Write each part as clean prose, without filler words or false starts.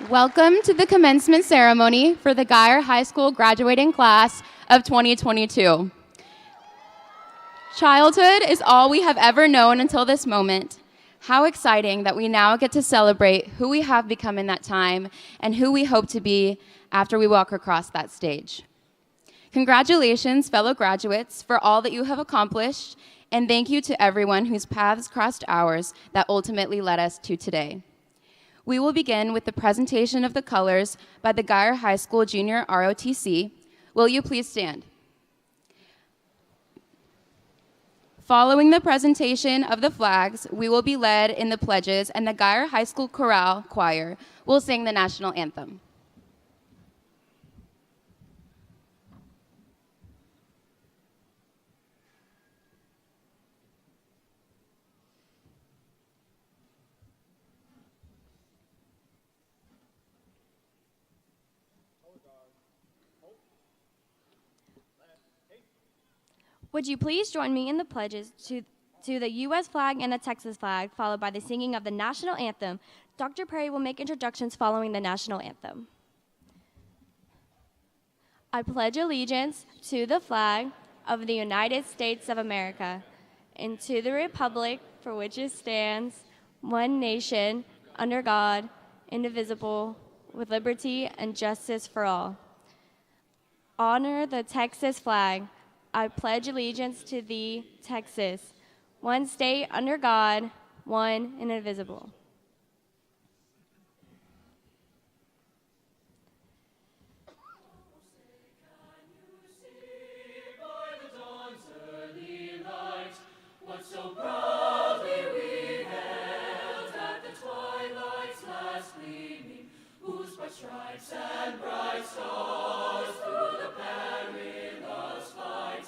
Welcome to the commencement ceremony for the Geyer High School graduating class of 2022. Childhood is all we have ever known until this moment. How exciting that we now get to celebrate who we have become in that time and who we hope to be after we walk across that stage. Congratulations, fellow graduates, for all that you have accomplished, and thank you to everyone whose paths crossed ours that ultimately led us to today. We will begin with the presentation of the colors by the Geyer High School Junior ROTC. Will you please stand? Following the presentation of the flags, we will be led in the pledges, and the Geyer High School Chorale Choir will sing the national anthem. Would you please join me in the pledges to the U.S. flag and the Texas flag, followed by the singing of the national anthem. Dr. Perry will make introductions following the national anthem. I pledge allegiance to the flag of the United States of America and to the republic for which it stands, one nation, under God, indivisible, with liberty and justice for all. Honor the Texas flag. I pledge allegiance to thee, Texas, one state under God, one and indivisible. Stripes and bright stars through the perilous fight,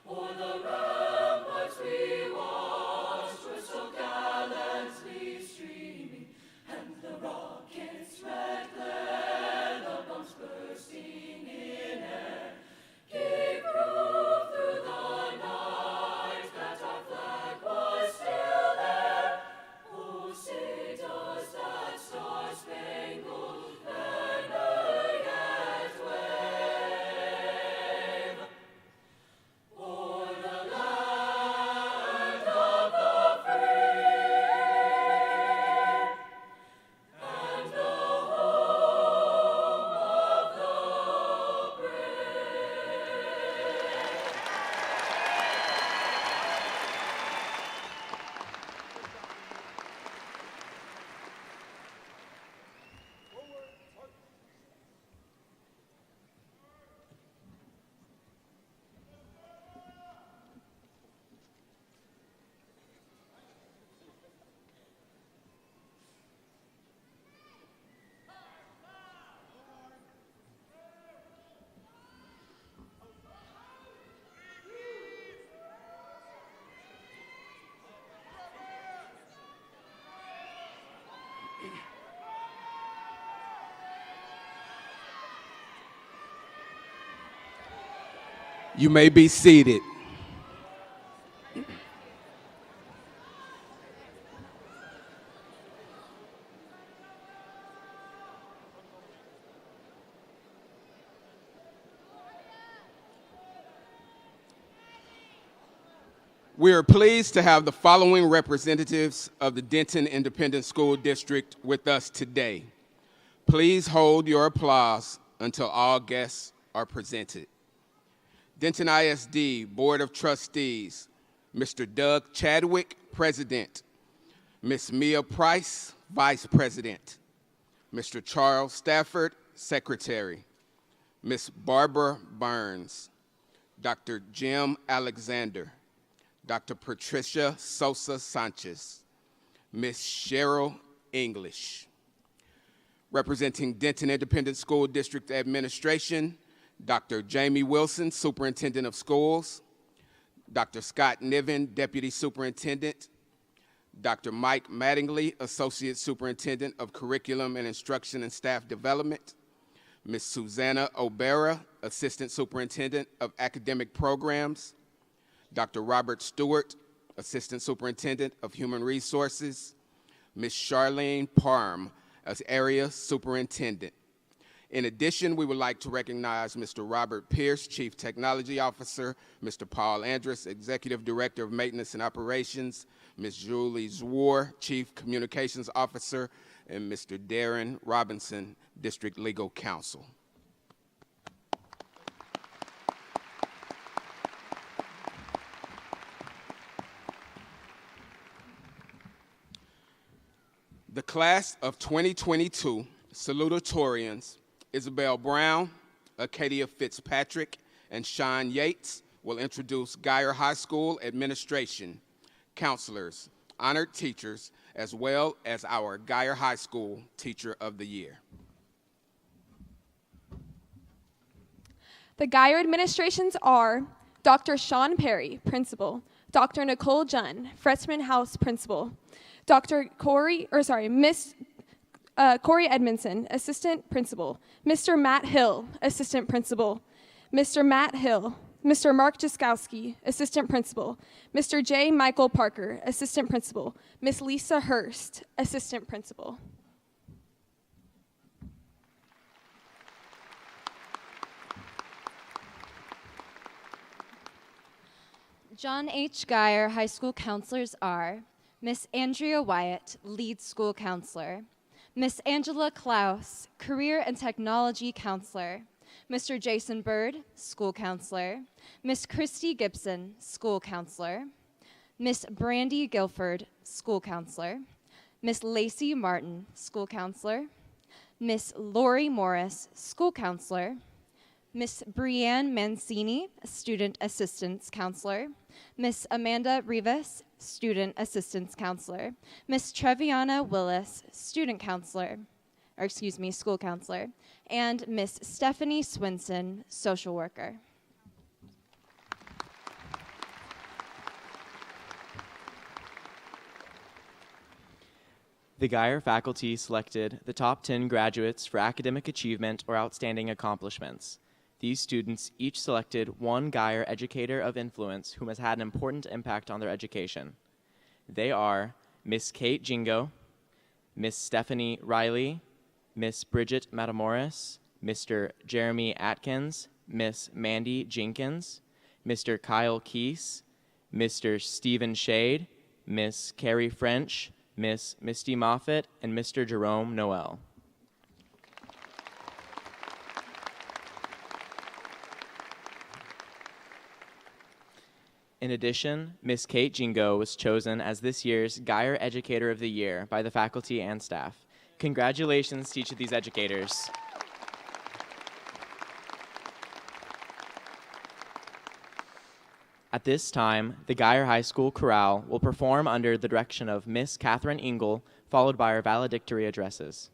o'er the ramparts we watched were so gallantly streaming, and the rockets' red glare, the bombs bursting in air, gave proof through the night that our flag was still there. Oh, say does that star-spangled You may be seated. We are pleased to have the following representatives of the Denton Independent School District with us today. Please hold your applause until all guests are presented. Denton ISD Board of Trustees, Mr. Doug Chadwick, President, Ms. Mia Price, Vice President, Mr. Charles Stafford, Secretary, Ms. Barbara Burns, Dr. Jim Alexander, Dr. Patricia Sosa Sanchez, Ms. Cheryl English. Representing Denton Independent School District Administration, Dr. Jamie Wilson, Superintendent of Schools, Dr. Scott Niven, Deputy Superintendent, Dr. Mike Mattingly, Associate Superintendent of Curriculum and Instruction and Staff Development, Ms. Susanna O'Bara, Assistant Superintendent of Academic Programs, Dr. Robert Stewart, Assistant Superintendent of Human Resources, Ms. Charlene Parm, as Area Superintendent. In addition, we would like to recognize Mr. Robert Pierce, Chief Technology Officer, Mr. Paul Andrus, Executive Director of Maintenance and Operations, Ms. Julie Zwar, Chief Communications Officer, and Mr. Darren Robinson, District Legal Counsel. The class of 2022 salutatorians, Isabel Brown, Acadia Fitzpatrick, and Sean Yates, will introduce Geyer High School administration, counselors, honored teachers, as well as our Geyer High School Teacher of the Year. The Geyer administrations are Dr. Sean Perry, Principal, Dr. Nicole Junn, Freshman House Principal, Miss Corey Edmondson, Assistant Principal, Mr. Matt Hill, Assistant Principal, Mr. Matt Hill, Mr. Mark Jaskowski, Assistant Principal, Mr. J. Michael Parker, Assistant Principal, Miss Lisa Hurst, Assistant Principal. John H. Geyer High School counselors are Miss Andrea Wyatt, Lead School Counselor, Miss Angela Klaus, Career and Technology Counselor, Mr. Jason Bird, School Counselor, Miss Christy Gibson, School Counselor, Miss Brandy Guilford, School Counselor, Miss Lacey Martin, School Counselor, Miss Lori Morris, School Counselor, Miss Brianne Mancini, Student Assistance Counselor, Miss Amanda Rivas, Student Assistance Counselor, Miss Treviana Willis, Student Counselor, School Counselor, and Miss Stephanie Swinson, Social Worker. The Geyer faculty selected the top 10 graduates for academic achievement or outstanding accomplishments. These students each selected one Geyer educator of influence whom has had an important impact on their education. They are Miss Kate Jingo, Miss Stephanie Riley, Miss Bridget Matamoris, Mr. Jeremy Atkins, Miss Mandy Jenkins, Mr. Kyle Keese, Mr. Stephen Shade, Miss Carrie French, Miss Misty Moffett, and Mr. Jerome Noel. In addition, Miss Kate Jingo was chosen as this year's Geyer Educator of the Year by the faculty and staff. Congratulations to each of these educators. At this time, the Geyer High School Chorale will perform under the direction of Miss Catherine Engel, followed by our valedictory addresses.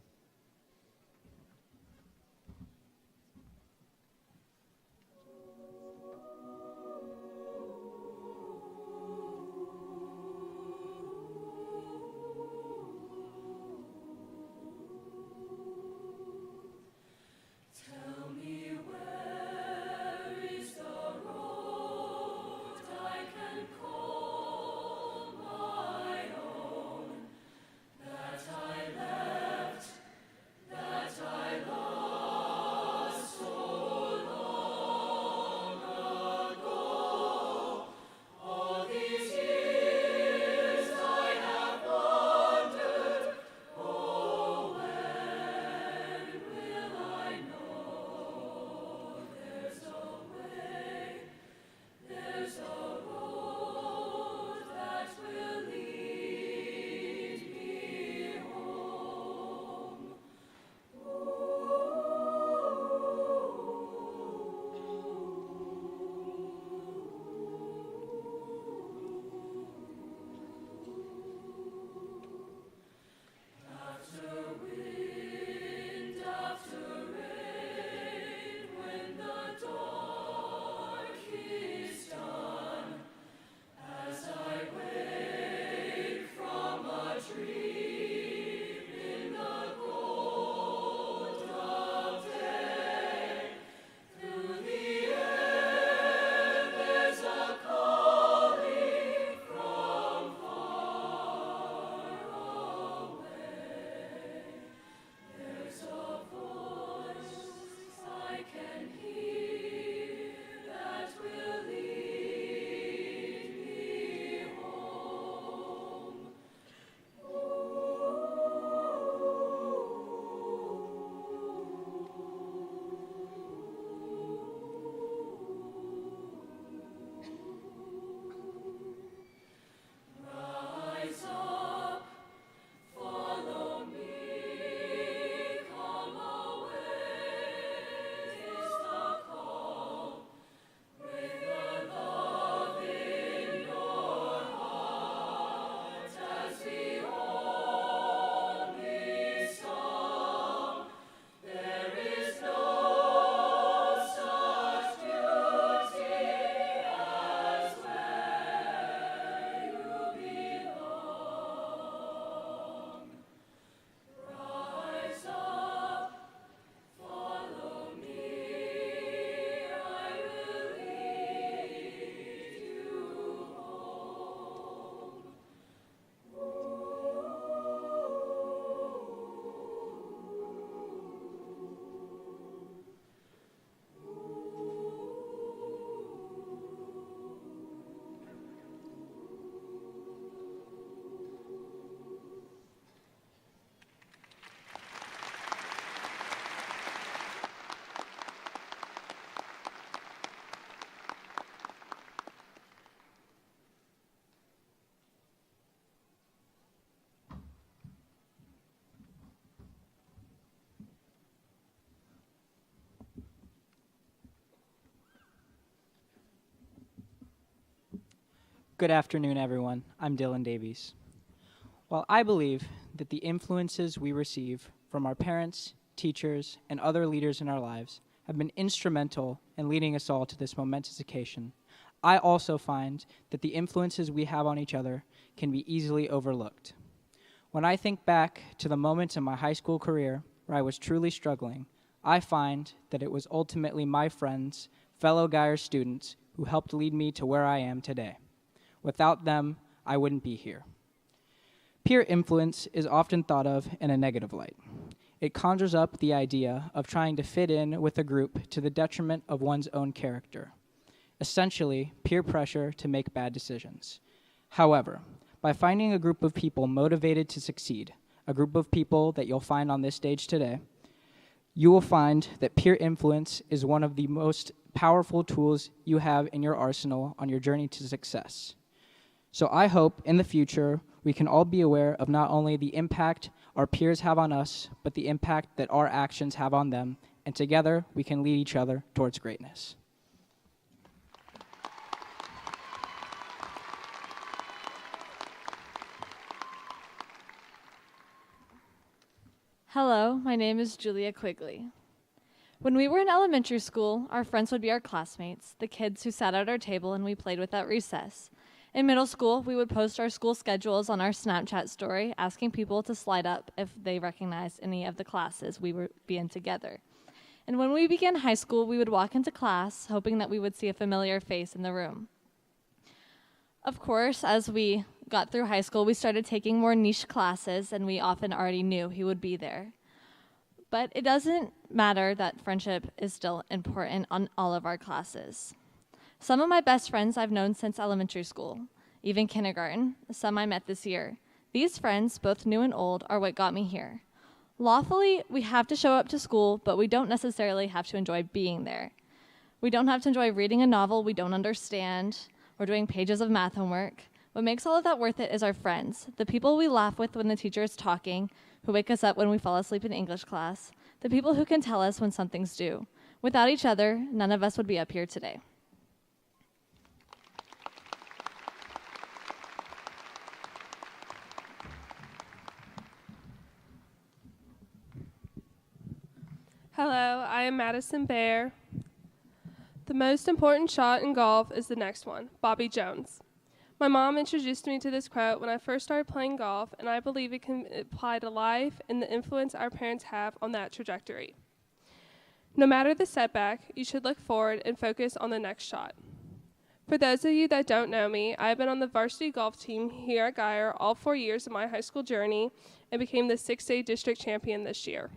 Good afternoon, everyone. I'm Dylan Davies. While I believe that the influences we receive from our parents, teachers, and other leaders in our lives have been instrumental in leading us all to this momentous occasion, I also find that the influences we have on each other can be easily overlooked. When I think back to the moments in my high school career where I was truly struggling, I find that it was ultimately my friends, fellow Geyer students, who helped lead me to where I am today. Without them, I wouldn't be here. Peer influence is often thought of in a negative light. It conjures up the idea of trying to fit in with a group to the detriment of one's own character. Essentially, peer pressure to make bad decisions. However, by finding a group of people motivated to succeed, a group of people that you'll find on this stage today, you will find that peer influence is one of the most powerful tools you have in your arsenal on your journey to success. So I hope in the future we can all be aware of not only the impact our peers have on us, but the impact that our actions have on them, and together we can lead each other towards greatness. Hello, my name is Julia Quigley. When we were in elementary school, our friends would be our classmates, the kids who sat at our table and we played with at recess. In middle school, we would post our school schedules on our Snapchat story, asking people to slide up if they recognized any of the classes we would be in together. And when we began high school, we would walk into class, hoping that we would see a familiar face in the room. Of course, as we got through high school, we started taking more niche classes, and we often already knew he would be there. But it doesn't matter that friendship is still important on all of our classes. Some of my best friends I've known since elementary school, even kindergarten, some I met this year. These friends, both new and old, are what got me here. Lawfully, we have to show up to school, but we don't necessarily have to enjoy being there. We don't have to enjoy reading a novel we don't understand or doing pages of math homework. What makes all of that worth it is our friends, the people we laugh with when the teacher is talking, who wake us up when we fall asleep in English class, the people who can tell us when something's due. Without each other, none of us would be up here today. Hello, I am Madison Baer. The most important shot in golf is the next one, Bobby Jones. My mom introduced me to this quote when I first started playing golf, and I believe it can apply to life and the influence our parents have on that trajectory. No matter the setback, you should look forward and focus on the next shot. For those of you that don't know me, I have been on the varsity golf team here at Geyer all 4 years of my high school journey and became the 6A district champion this year.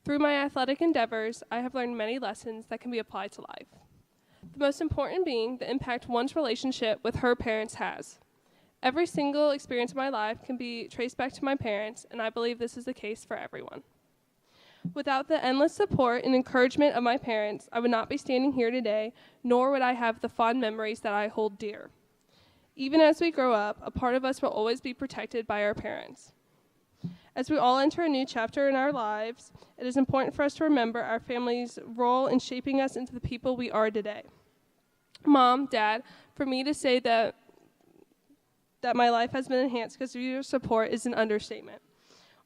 Through my athletic endeavors, I have learned many lessons that can be applied to life. The most important being the impact one's relationship with her parents has. Every single experience of my life can be traced back to my parents, and I believe this is the case for everyone. Without the endless support and encouragement of my parents, I would not be standing here today, nor would I have the fond memories that I hold dear. Even as we grow up, a part of us will always be protected by our parents. As we all enter a new chapter in our lives, it is important for us to remember our family's role in shaping us into the people we are today. Mom, Dad, for me to say that my life has been enhanced because of your support is an understatement.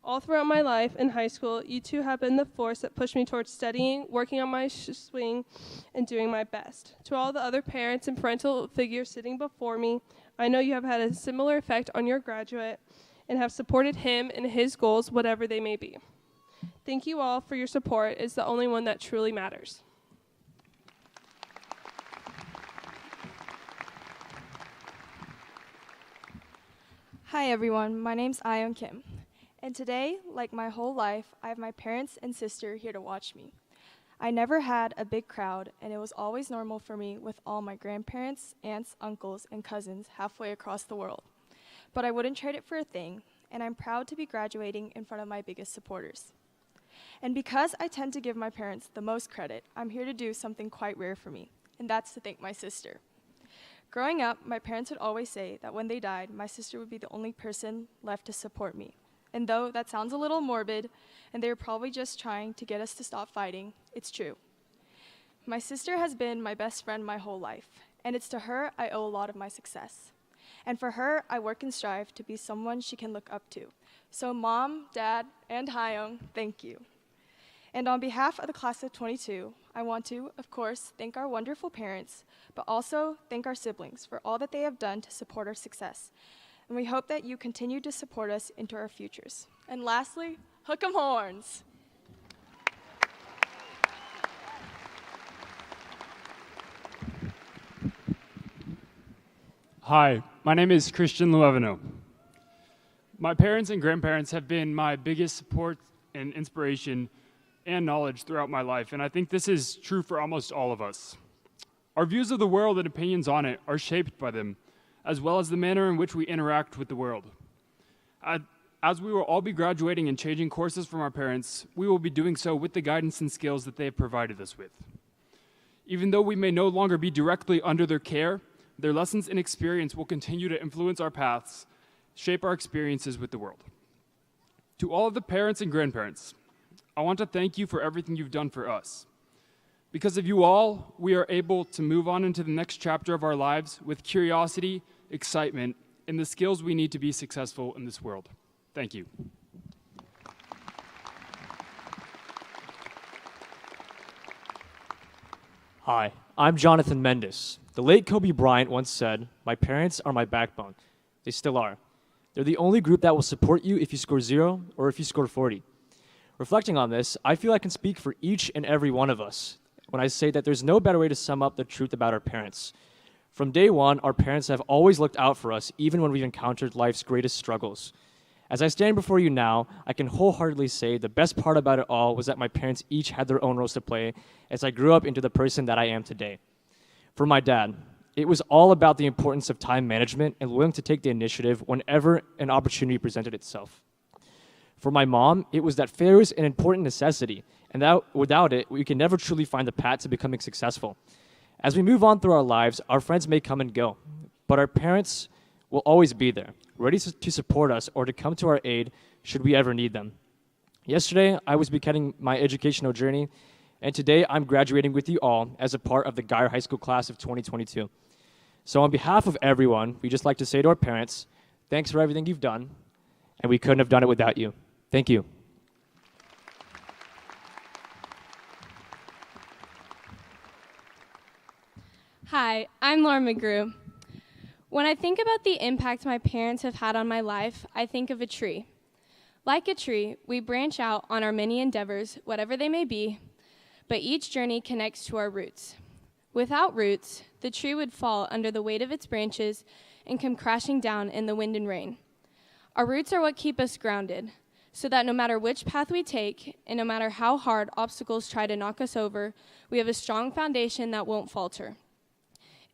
All throughout my life in high school, you two have been the force that pushed me towards studying, working on my swing, and doing my best. To all the other parents and parental figures sitting before me, I know you have had a similar effect on your graduate and have supported him and his goals, whatever they may be. Thank you all for your support. It's the only one that truly matters. Hi everyone, my name's Ion Kim, and today, like my whole life, I have my parents and sister here to watch me. I never had a big crowd, and it was always normal for me with all my grandparents, aunts, uncles, and cousins halfway across the world. But I wouldn't trade it for a thing, and I'm proud to be graduating in front of my biggest supporters. And because I tend to give my parents the most credit, I'm here to do something quite rare for me, and that's to thank my sister. Growing up, my parents would always say that when they died, my sister would be the only person left to support me. And though that sounds a little morbid, and they were probably just trying to get us to stop fighting, it's true. My sister has been my best friend my whole life, and it's to her I owe a lot of my success. And for her, I work and strive to be someone she can look up to. So Mom, Dad, and Hyung, thank you. And on behalf of the class of 22, I want to, of course, thank our wonderful parents, but also thank our siblings for all that they have done to support our success. And we hope that you continue to support us into our futures. And lastly, hook 'em horns. Hi, my name is Christian Luevano. My parents and grandparents have been my biggest support and inspiration and knowledge throughout my life, and I think this is true for almost all of us. Our views of the world and opinions on it are shaped by them, as well as the manner in which we interact with the world. As we will all be graduating and changing courses from our parents, we will be doing so with the guidance and skills that they have provided us with. Even though we may no longer be directly under their care, their lessons and experience will continue to influence our paths, shape our experiences with the world. To all of the parents and grandparents, I want to thank you for everything you've done for us. Because of you all, we are able to move on into the next chapter of our lives with curiosity, excitement, and the skills we need to be successful in this world. Thank you. Hi, I'm Jonathan Mendes. The late Kobe Bryant once said, "My parents are my backbone." They still are. They're the only group that will support you if you score 0 or if you score 40. Reflecting on this, I feel I can speak for each and every one of us when I say that there's no better way to sum up the truth about our parents. From day one, our parents have always looked out for us, even when we've encountered life's greatest struggles. As I stand before you now, I can wholeheartedly say the best part about it all was that my parents each had their own roles to play as I grew up into the person that I am today. For my dad, it was all about the importance of time management and willing to take the initiative whenever an opportunity presented itself. For my mom, it was that failure is an important necessity, and that without it, we can never truly find the path to becoming successful. As we move on through our lives, our friends may come and go, but our parents will always be there, ready to support us or to come to our aid should we ever need them. Yesterday, I was beginning my educational journey, and today I'm graduating with you all as a part of the Geyer High School class of 2022. So on behalf of everyone, we just like to say to our parents, thanks for everything you've done, and we couldn't have done it without you. Thank you. Hi, I'm Laura McGrew. When I think about the impact my parents have had on my life, I think of a tree. Like a tree, we branch out on our many endeavors, whatever they may be, but each journey connects to our roots. Without roots, the tree would fall under the weight of its branches and come crashing down in the wind and rain. Our roots are what keep us grounded, so that no matter which path we take, and no matter how hard obstacles try to knock us over, we have a strong foundation that won't falter.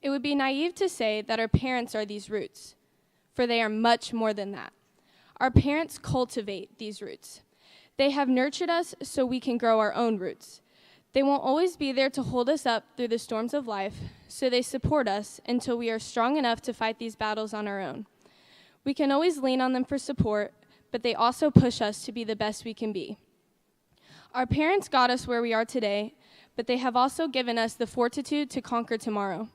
It would be naive to say that our parents are these roots, for they are much more than that. Our parents cultivate these roots. They have nurtured us so we can grow our own roots. They won't always be there to hold us up through the storms of life, so they support us until we are strong enough to fight these battles on our own. We can always lean on them for support, but they also push us to be the best we can be. Our parents got us where we are today, but they have also given us the fortitude to conquer tomorrow.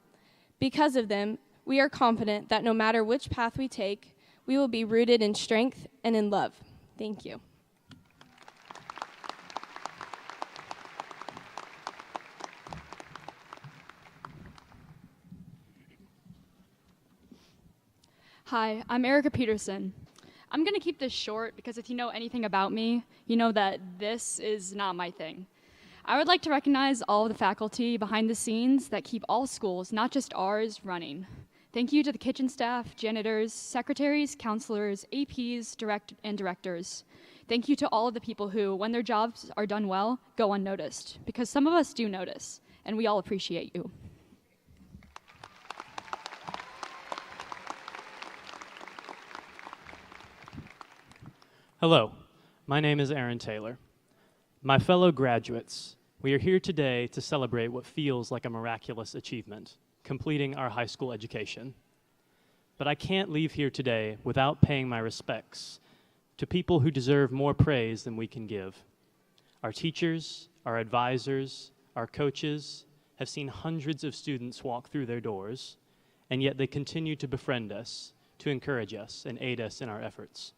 Because of them, we are confident that no matter which path we take, we will be rooted in strength and in love. Thank you. Hi, I'm Erica Peterson. I'm going to keep this short because if you know anything about me, you know that this is not my thing. I would like to recognize all of the faculty behind the scenes that keep all schools, not just ours, running. Thank you to the kitchen staff, janitors, secretaries, counselors, APs, and directors. Thank you to all of the people who, when their jobs are done well, go unnoticed, because some of us do notice, and we all appreciate you. Hello, my name is Aaron Taylor. My fellow graduates, we are here today to celebrate what feels like a miraculous achievement, completing our high school education. But I can't leave here today without paying my respects to people who deserve more praise than we can give. Our teachers, our advisors, our coaches, have seen hundreds of students walk through their doors, and yet they continue to befriend us, to encourage us, and aid us in our efforts.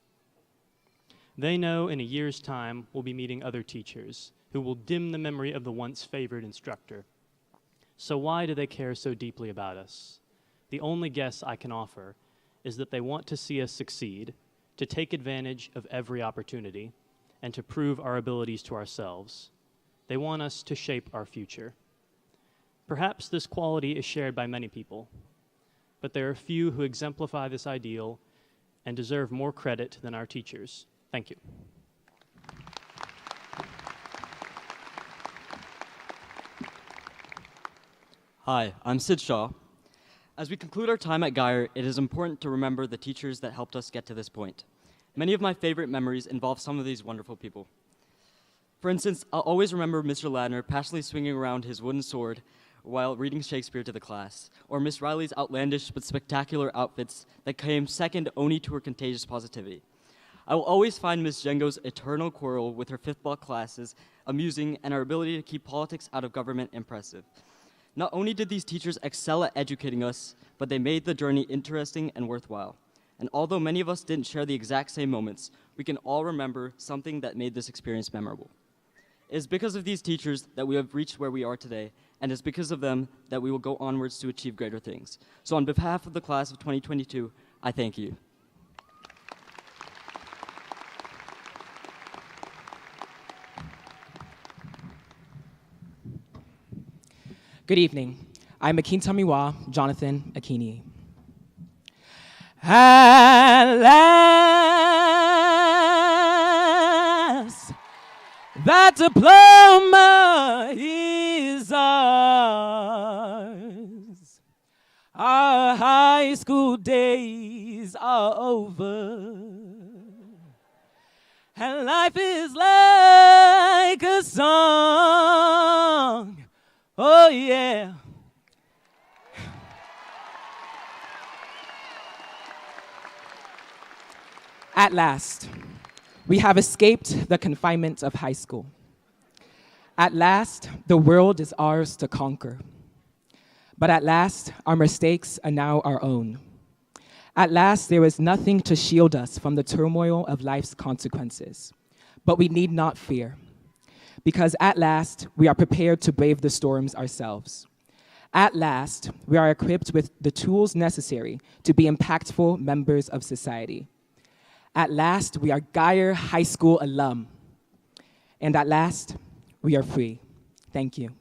They know in a year's time we'll be meeting other teachers who will dim the memory of the once favored instructor. So why do they care so deeply about us? The only guess I can offer is that they want to see us succeed, to take advantage of every opportunity, and to prove our abilities to ourselves. They want us to shape our future. Perhaps this quality is shared by many people, but there are few who exemplify this ideal and deserve more credit than our teachers. Thank you. Hi, I'm Sid Shaw. As we conclude our time at Geyer, it is important to remember the teachers that helped us get to this point. Many of my favorite memories involve some of these wonderful people. For instance, I'll always remember Mr. Ladner passionately swinging around his wooden sword while reading Shakespeare to the class, or Miss Riley's outlandish but spectacular outfits that came second only to her contagious positivity. I will always find Miss Jengo's eternal quarrel with her fifth block classes amusing and our ability to keep politics out of government impressive. Not only did these teachers excel at educating us, but they made the journey interesting and worthwhile. And although many of us didn't share the exact same moments, we can all remember something that made this experience memorable. It is because of these teachers that we have reached where we are today, and it's because of them that we will go onwards to achieve greater things. So on behalf of the class of 2022, I thank you. Good evening. I'm Akintamiwa Jonathan Akini. At last, that diploma is ours. Our high school days are over, and life is like a song. Oh, yeah. At last, we have escaped the confinement of high school. At last, the world is ours to conquer. But at last, our mistakes are now our own. At last, there is nothing to shield us from the turmoil of life's consequences. But we need not fear, because at last, we are prepared to brave the storms ourselves. At last, we are equipped with the tools necessary to be impactful members of society. At last, we are Geyer High School alum. And at last, we are free. Thank you.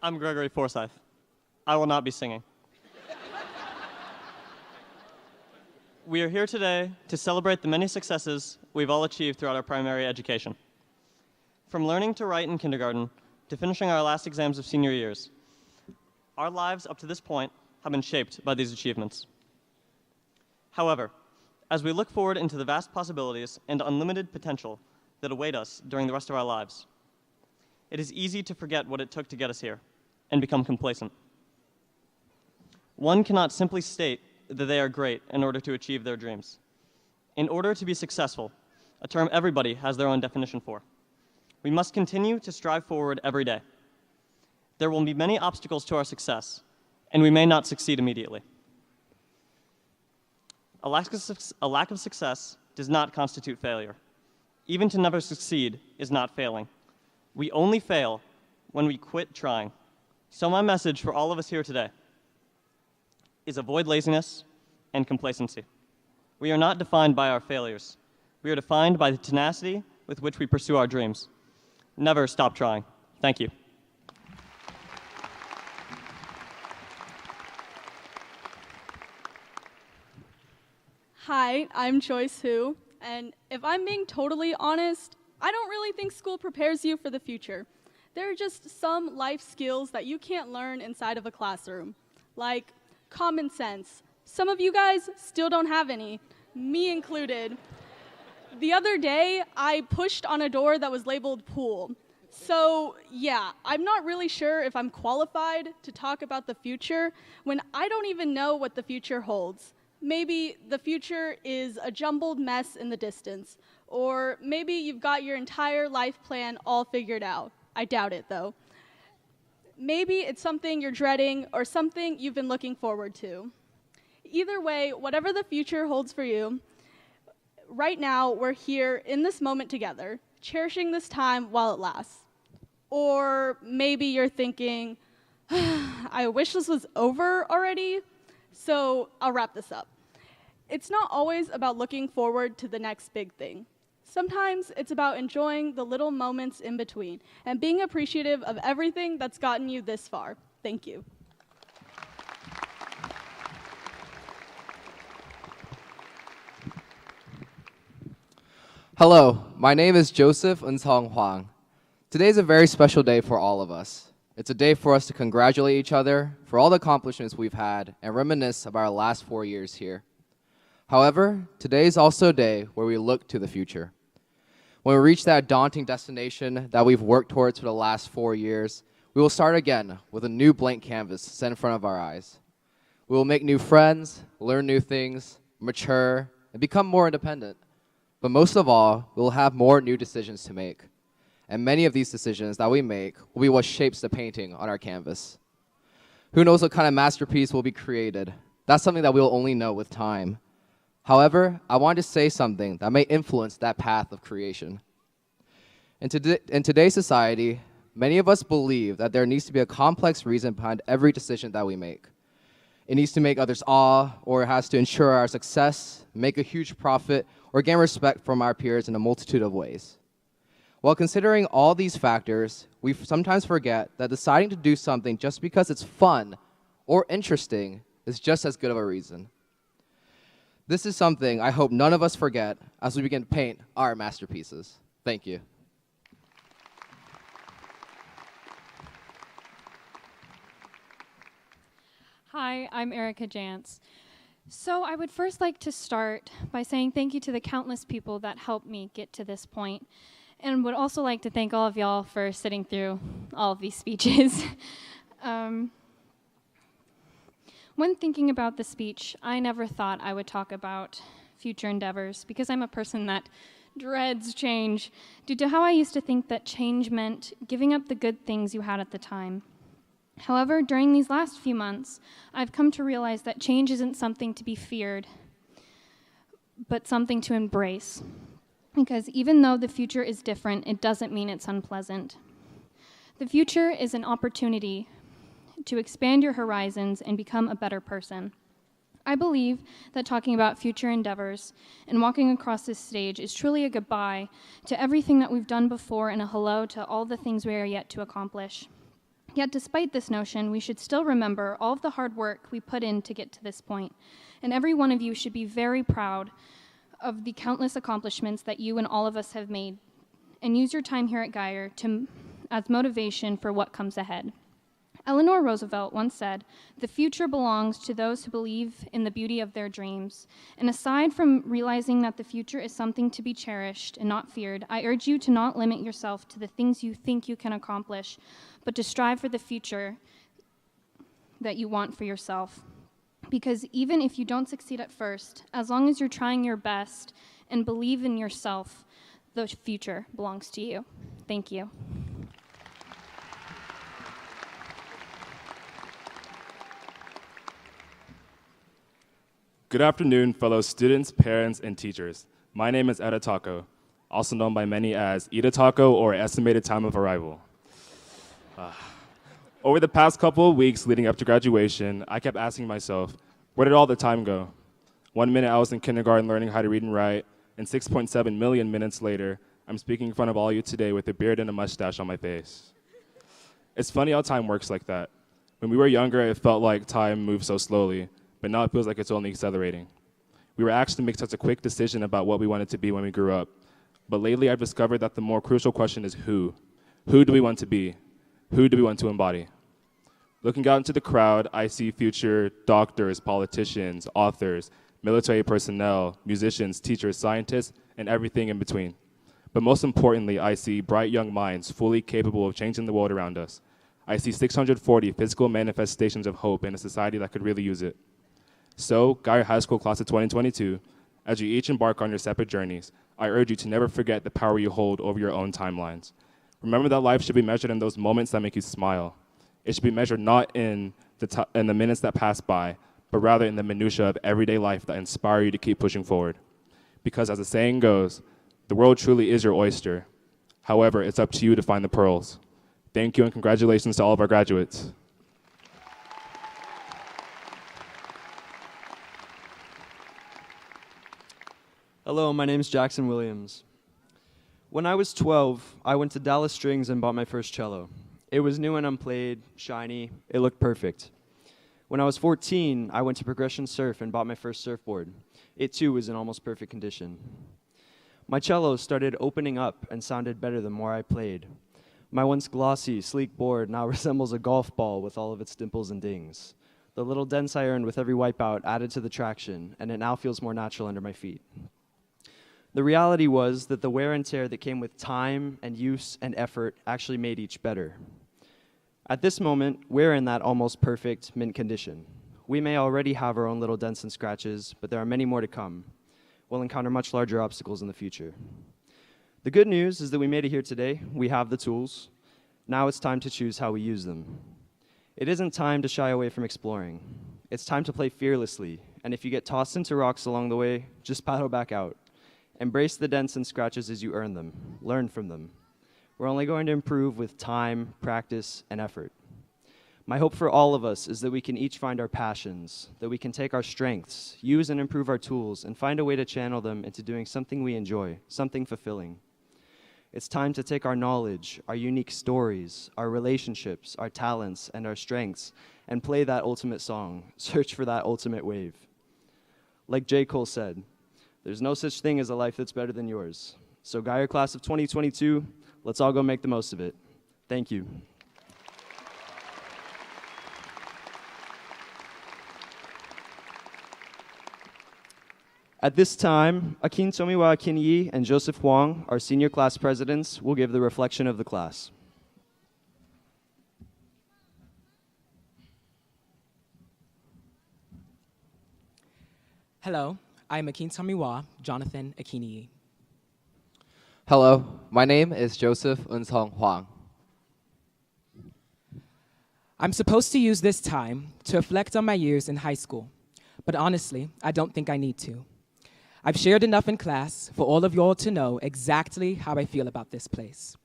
I'm Gregory Forsyth. I will not be singing. We are here today to celebrate the many successes we've all achieved throughout our primary education. From learning to write in kindergarten to finishing our last exams of senior years, our lives up to this point have been shaped by these achievements. However, as we look forward into the vast possibilities and unlimited potential that await us during the rest of our lives, it is easy to forget what it took to get us here and become complacent. One cannot simply state that they are great in order to achieve their dreams. In order to be successful, a term everybody has their own definition for, we must continue to strive forward every day. There will be many obstacles to our success, and we may not succeed immediately. A lack of success does not constitute failure. Even to never succeed is not failing. We only fail when we quit trying. So my message for all of us here today is avoid laziness and complacency. We are not defined by our failures. We are defined by the tenacity with which we pursue our dreams. Never stop trying. Thank you. Hi, I'm Joyce Hu, and if I'm being totally honest, I don't really think school prepares you for the future. There are just some life skills that you can't learn inside of a classroom, like common sense. Some of you guys still don't have any, me included. The other day, I pushed on a door that was labeled pool. So yeah, I'm not really sure if I'm qualified to talk about the future when I don't even know what the future holds. Maybe the future is a jumbled mess in the distance, or maybe you've got your entire life plan all figured out. I doubt it, though. Maybe it's something you're dreading or something you've been looking forward to. Either way, whatever the future holds for you, right now we're here in this moment together, cherishing this time while it lasts. Or maybe you're thinking, I wish this was over already, so I'll wrap this up. It's not always about looking forward to the next big thing. Sometimes it's about enjoying the little moments in between and being appreciative of everything that's gotten you this far. Thank you. Hello, my name is Joseph Unsong Huang. Today is a very special day for all of us. It's a day for us to congratulate each other for all the accomplishments we've had and reminisce about our last 4 years here. However, today is also a day where we look to the future. When we reach that daunting destination that we've worked towards for the last 4 years, we will start again with a new blank canvas set in front of our eyes. We will make new friends, learn new things, mature, and become more independent. But most of all, we will have more new decisions to make. And many of these decisions that we make will be what shapes the painting on our canvas. Who knows what kind of masterpiece will be created? That's something that we will only know with time. However, I want to say something that may influence that path of creation. In today's society, many of us believe that there needs to be a complex reason behind every decision that we make. It needs to make others awe, or it has to ensure our success, make a huge profit, or gain respect from our peers in a multitude of ways. While considering all these factors, we sometimes forget that deciding to do something just because it's fun or interesting is just as good of a reason. This is something I hope none of us forget as we begin to paint our masterpieces. Thank you. Hi, I'm Erica Jantz. So I would first like to start by saying thank you to the countless people that helped me get to this point, and would also like to thank all of y'all for sitting through all of these speeches. When thinking about the speech, I never thought I would talk about future endeavors because I'm a person that dreads change due to how I used to think that change meant giving up the good things you had at the time. However, during these last few months, I've come to realize that change isn't something to be feared, but something to embrace. Because even though the future is different, it doesn't mean it's unpleasant. The future is an opportunity to expand your horizons and become a better person. I believe that talking about future endeavors and walking across this stage is truly a goodbye to everything that we've done before and a hello to all the things we are yet to accomplish. Yet despite this notion, we should still remember all of the hard work we put in to get to this point. And every one of you should be very proud of the countless accomplishments that you and all of us have made, and use your time here at Geyer as motivation for what comes ahead. Eleanor Roosevelt once said, "The future belongs to those who believe in the beauty of their dreams." And aside from realizing that the future is something to be cherished and not feared, I urge you to not limit yourself to the things you think you can accomplish, but to strive for the future that you want for yourself. Because even if you don't succeed at first, as long as you're trying your best and believe in yourself, the future belongs to you. Thank you. Good afternoon, fellow students, parents, and teachers. My name is Eda Taco, also known by many as Eda Taco or estimated time of arrival. Over the past couple of weeks leading up to graduation, I kept asking myself, where did all the time go? 1 minute I was in kindergarten learning how to read and write, and 6.7 million minutes later, I'm speaking in front of all you today with a beard and a mustache on my face. It's funny how time works like that. When we were younger, it felt like time moved so slowly, but now it feels like it's only accelerating. We were asked to make such a quick decision about what we wanted to be when we grew up. But lately I've discovered that the more crucial question is who. Who do we want to be? Who do we want to embody? Looking out into the crowd, I see future doctors, politicians, authors, military personnel, musicians, teachers, scientists, and everything in between. But most importantly, I see bright young minds fully capable of changing the world around us. I see 640 physical manifestations of hope in a society that could really use it. So, Guyer High School Class of 2022, as you each embark on your separate journeys, I urge you to never forget the power you hold over your own timelines. Remember that life should be measured in those moments that make you smile. It should be measured not in the minutes that pass by, but rather in the minutiae of everyday life that inspire you to keep pushing forward. Because as the saying goes, the world truly is your oyster. However, it's up to you to find the pearls. Thank you and congratulations to all of our graduates. Hello, my name is Jackson Williams. When I was 12, I went to Dallas Strings and bought my first cello. It was new and unplayed, shiny, it looked perfect. When I was 14, I went to Progression Surf and bought my first surfboard. It too was in almost perfect condition. My cello started opening up and sounded better the more I played. My once glossy, sleek board now resembles a golf ball with all of its dimples and dings. The little dents I earned with every wipeout added to the traction, and it now feels more natural under my feet. The reality was that the wear and tear that came with time and use and effort actually made each better. At this moment, we're in that almost perfect mint condition. We may already have our own little dents and scratches, but there are many more to come. We'll encounter much larger obstacles in the future. The good news is that we made it here today. We have the tools. Now it's time to choose how we use them. It isn't time to shy away from exploring. It's time to play fearlessly, and if you get tossed into rocks along the way, just paddle back out. Embrace the dents and scratches as you earn them. Learn from them. We're only going to improve with time, practice, and effort. My hope for all of us is that we can each find our passions, that we can take our strengths, use and improve our tools, and find a way to channel them into doing something we enjoy, something fulfilling. It's time to take our knowledge, our unique stories, our relationships, our talents, and our strengths, and play that ultimate song, search for that ultimate wave. Like J. Cole said, there's no such thing as a life that's better than yours. So Guyer Class of 2022, let's all go make the most of it. Thank you. At this time, Akin Tomiwa Akinyi and Joseph Huang, our senior class presidents, will give the reflection of the class. Hello, I'm Akin Tomiwa, Jonathan Akinyi. Hello, my name is Joseph Unsong Huang. I'm supposed to use this time to reflect on my years in high school, but honestly, I don't think I need to. I've shared enough in class for all of y'all to know exactly how I feel about this place,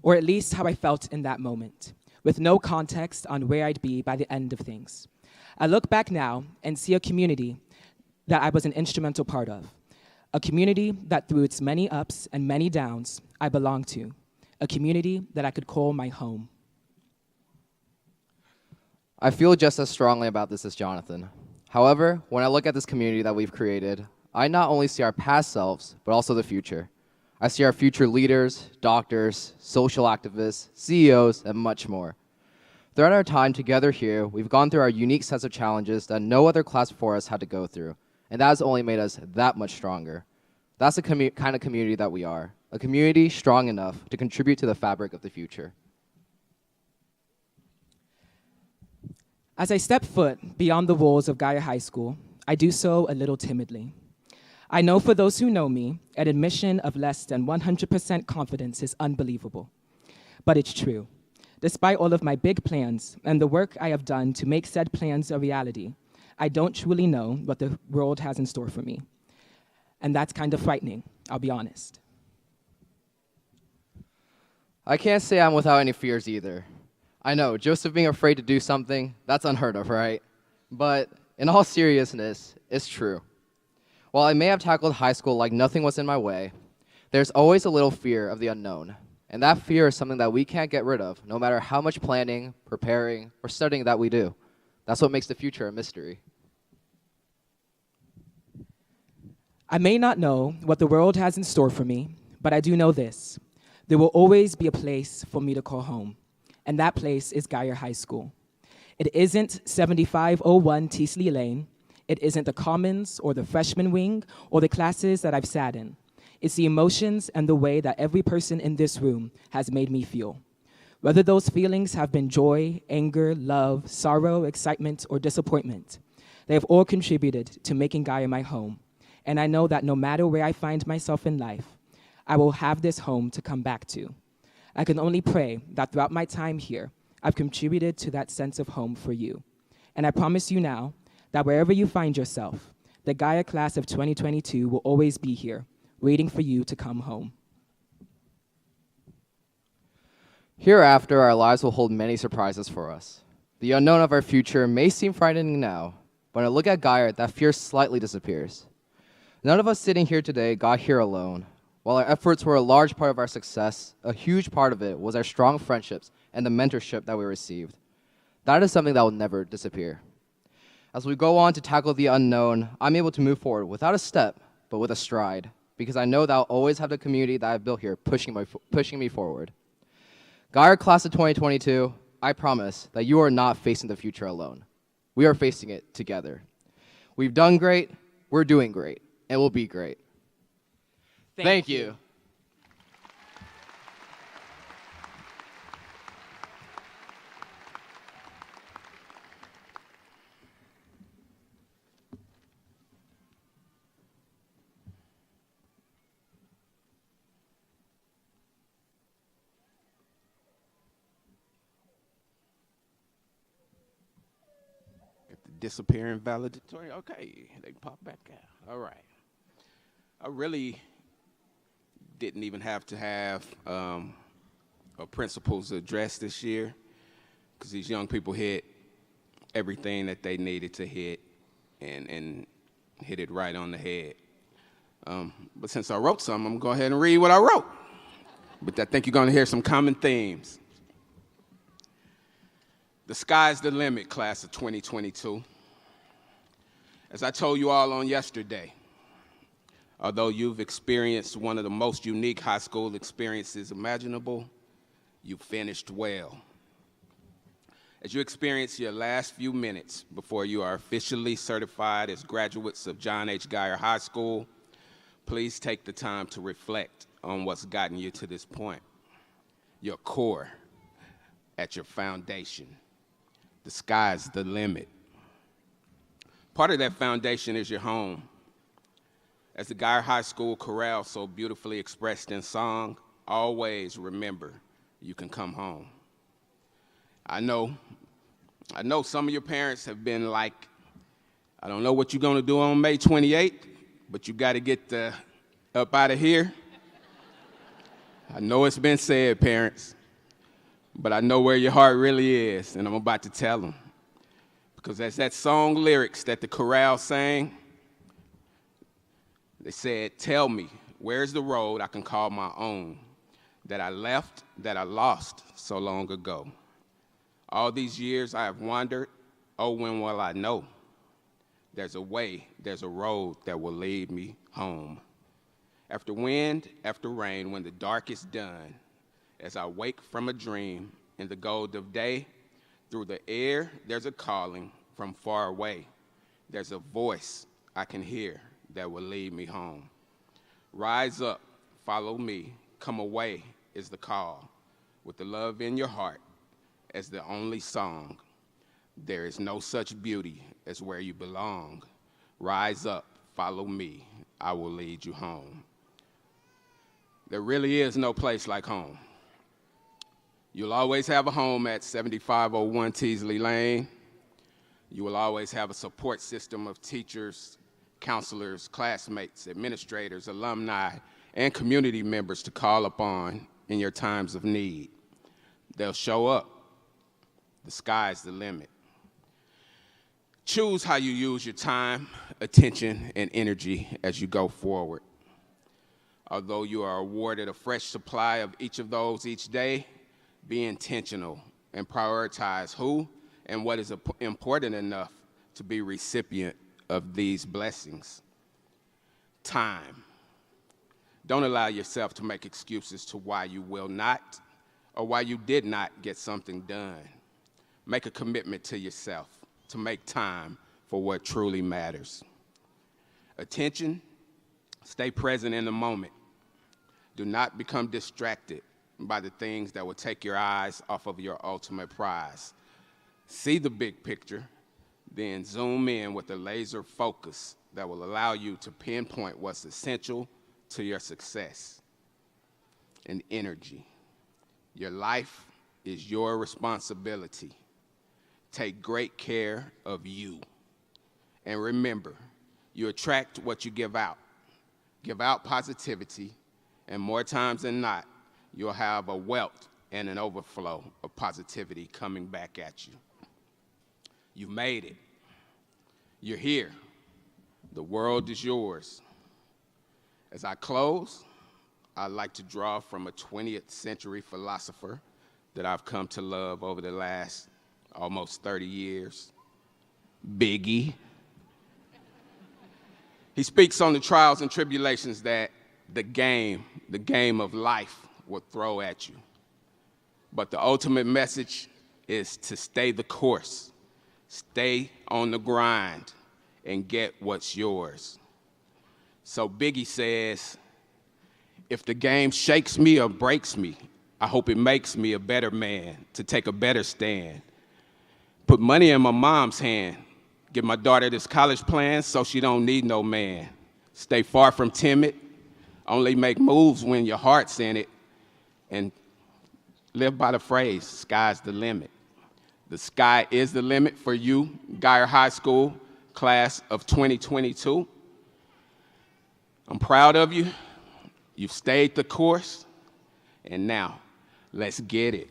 or at least how I felt in that moment, with no context on where I'd be by the end of things. I look back now and see a community that I was an instrumental part of, a community that through its many ups and many downs, I belong to, a community that I could call my home. I feel just as strongly about this as Jonathan. However, when I look at this community that we've created, I not only see our past selves, but also the future. I see our future leaders, doctors, social activists, CEOs, and much more. Throughout our time together here, we've gone through our unique sets of challenges that no other class before us had to go through, and that has only made us that much stronger. That's the kind of community that we are, a community strong enough to contribute to the fabric of the future. As I step foot beyond the walls of Guyer High School, I do so a little timidly. I know for those who know me, an admission of less than 100% confidence is unbelievable. But it's true. Despite all of my big plans and the work I have done to make said plans a reality, I don't truly know what the world has in store for me. And that's kind of frightening, I'll be honest. I can't say I'm without any fears either. I know, Joseph being afraid to do something, that's unheard of, right? But in all seriousness, it's true. While I may have tackled high school like nothing was in my way, there's always a little fear of the unknown. And that fear is something that we can't get rid of, no matter how much planning, preparing, or studying that we do. That's what makes the future a mystery. I may not know what the world has in store for me, but I do know this. There will always be a place for me to call home, and that place is Guyer High School. It isn't 7501 Teasley Lane. It isn't the Commons or the freshman wing or the classes that I've sat in. It's the emotions and the way that every person in this room has made me feel. Whether those feelings have been joy, anger, love, sorrow, excitement, or disappointment, They have all contributed to making Gaia my home, and I know that no matter where I find myself in life, I will have this home to come back to. I can only pray that throughout my time here, I've contributed to that sense of home for you. And I promise you now that wherever you find yourself, the Gaia class of 2022 will always be here, waiting for you to come home. Hereafter, our lives will hold many surprises for us. The unknown of our future may seem frightening now, but when I look at Gaia, that fear slightly disappears. None of us sitting here today got here alone. While our efforts were a large part of our success, a huge part of it was our strong friendships and the mentorship that we received. That is something that will never disappear. As we go on to tackle the unknown, I'm able to move forward without a step, but with a stride, because I know that I'll always have the community that I've built here pushing me forward. Gaia class of 2022, I promise that you are not facing the future alone. We are facing it together. We've done great, we're doing great, and we'll be great. Thank you. Disappearing valedictory. Okay, they can pop back out. All right. I really didn't even have to have a principal's address this year because these young people hit everything that they needed to hit and hit it right on the head. But since I wrote some, I'm going to go ahead and read what I wrote. But I think you're going to hear some common themes. The sky's the limit, class of 2022. As I told you all on yesterday, although you've experienced one of the most unique high school experiences imaginable, you finished well. As you experience your last few minutes before you are officially certified as graduates of John H. Geyer High School, please take the time to reflect on what's gotten you to this point. Your core at your foundation. The sky's the limit. Part of that foundation is your home. As the Geyer High School chorale so beautifully expressed in song, always remember you can come home. I know some of your parents have been like, I don't know what you're going to do on May 28th, but you got to get up out of here. I know it's been said, parents, but I know where your heart really is, and I'm about to tell them. Because as that song lyrics that the chorale sang, they said, tell me, where's the road I can call my own, that I left, that I lost so long ago? All these years I have wandered, oh, when will I know? There's a way, there's a road that will lead me home. After wind, after rain, when the dark is done, as I wake from a dream in the gold of day, through the air there's a calling from far away. There's a voice I can hear that will lead me home. Rise up, follow me, come away is the call. With the love in your heart as the only song, there is no such beauty as where you belong. Rise up, follow me, I will lead you home. There really is no place like home. You'll always have a home at 7501 Teasley Lane. You will always have a support system of teachers, counselors, classmates, administrators, alumni, and community members to call upon in your times of need. They'll show up. The sky's the limit. Choose how you use your time, attention, and energy as you go forward. Although you are awarded a fresh supply of each of those each day, be intentional and prioritize who and what is important enough to be recipient of these blessings. Time. Don't allow yourself to make excuses to why you will not or why you did not get something done. Make a commitment to yourself to make time for what truly matters. Attention, stay present in the moment. Do not become distracted by the things that will take your eyes off of your ultimate prize. See the big picture. Then zoom in with a laser focus that will allow you to pinpoint what's essential to your success. And energy. Your life is your responsibility. Take great care of you. And remember, you attract what you give out. Give out positivity, and more times than not, you'll have a wealth and an overflow of positivity coming back at you. You made it. You're here. The world is yours. As I close, I'd like to draw from a 20th century philosopher that I've come to love over the last almost 30 years, Biggie. He speaks on the trials and tribulations that the game of life will throw at you. But the ultimate message is to stay the course, stay on the grind, and get what's yours. So Biggie says, if the game shakes me or breaks me, I hope it makes me a better man to take a better stand. Put money in my mom's hand. Give my daughter this college plan so she don't need no man. Stay far from timid. Only make moves when your heart's in it. And live by the phrase, sky's the limit. The sky is the limit for you, Geyer High School, class of 2022. I'm proud of you. You've stayed the course. And now, let's get it.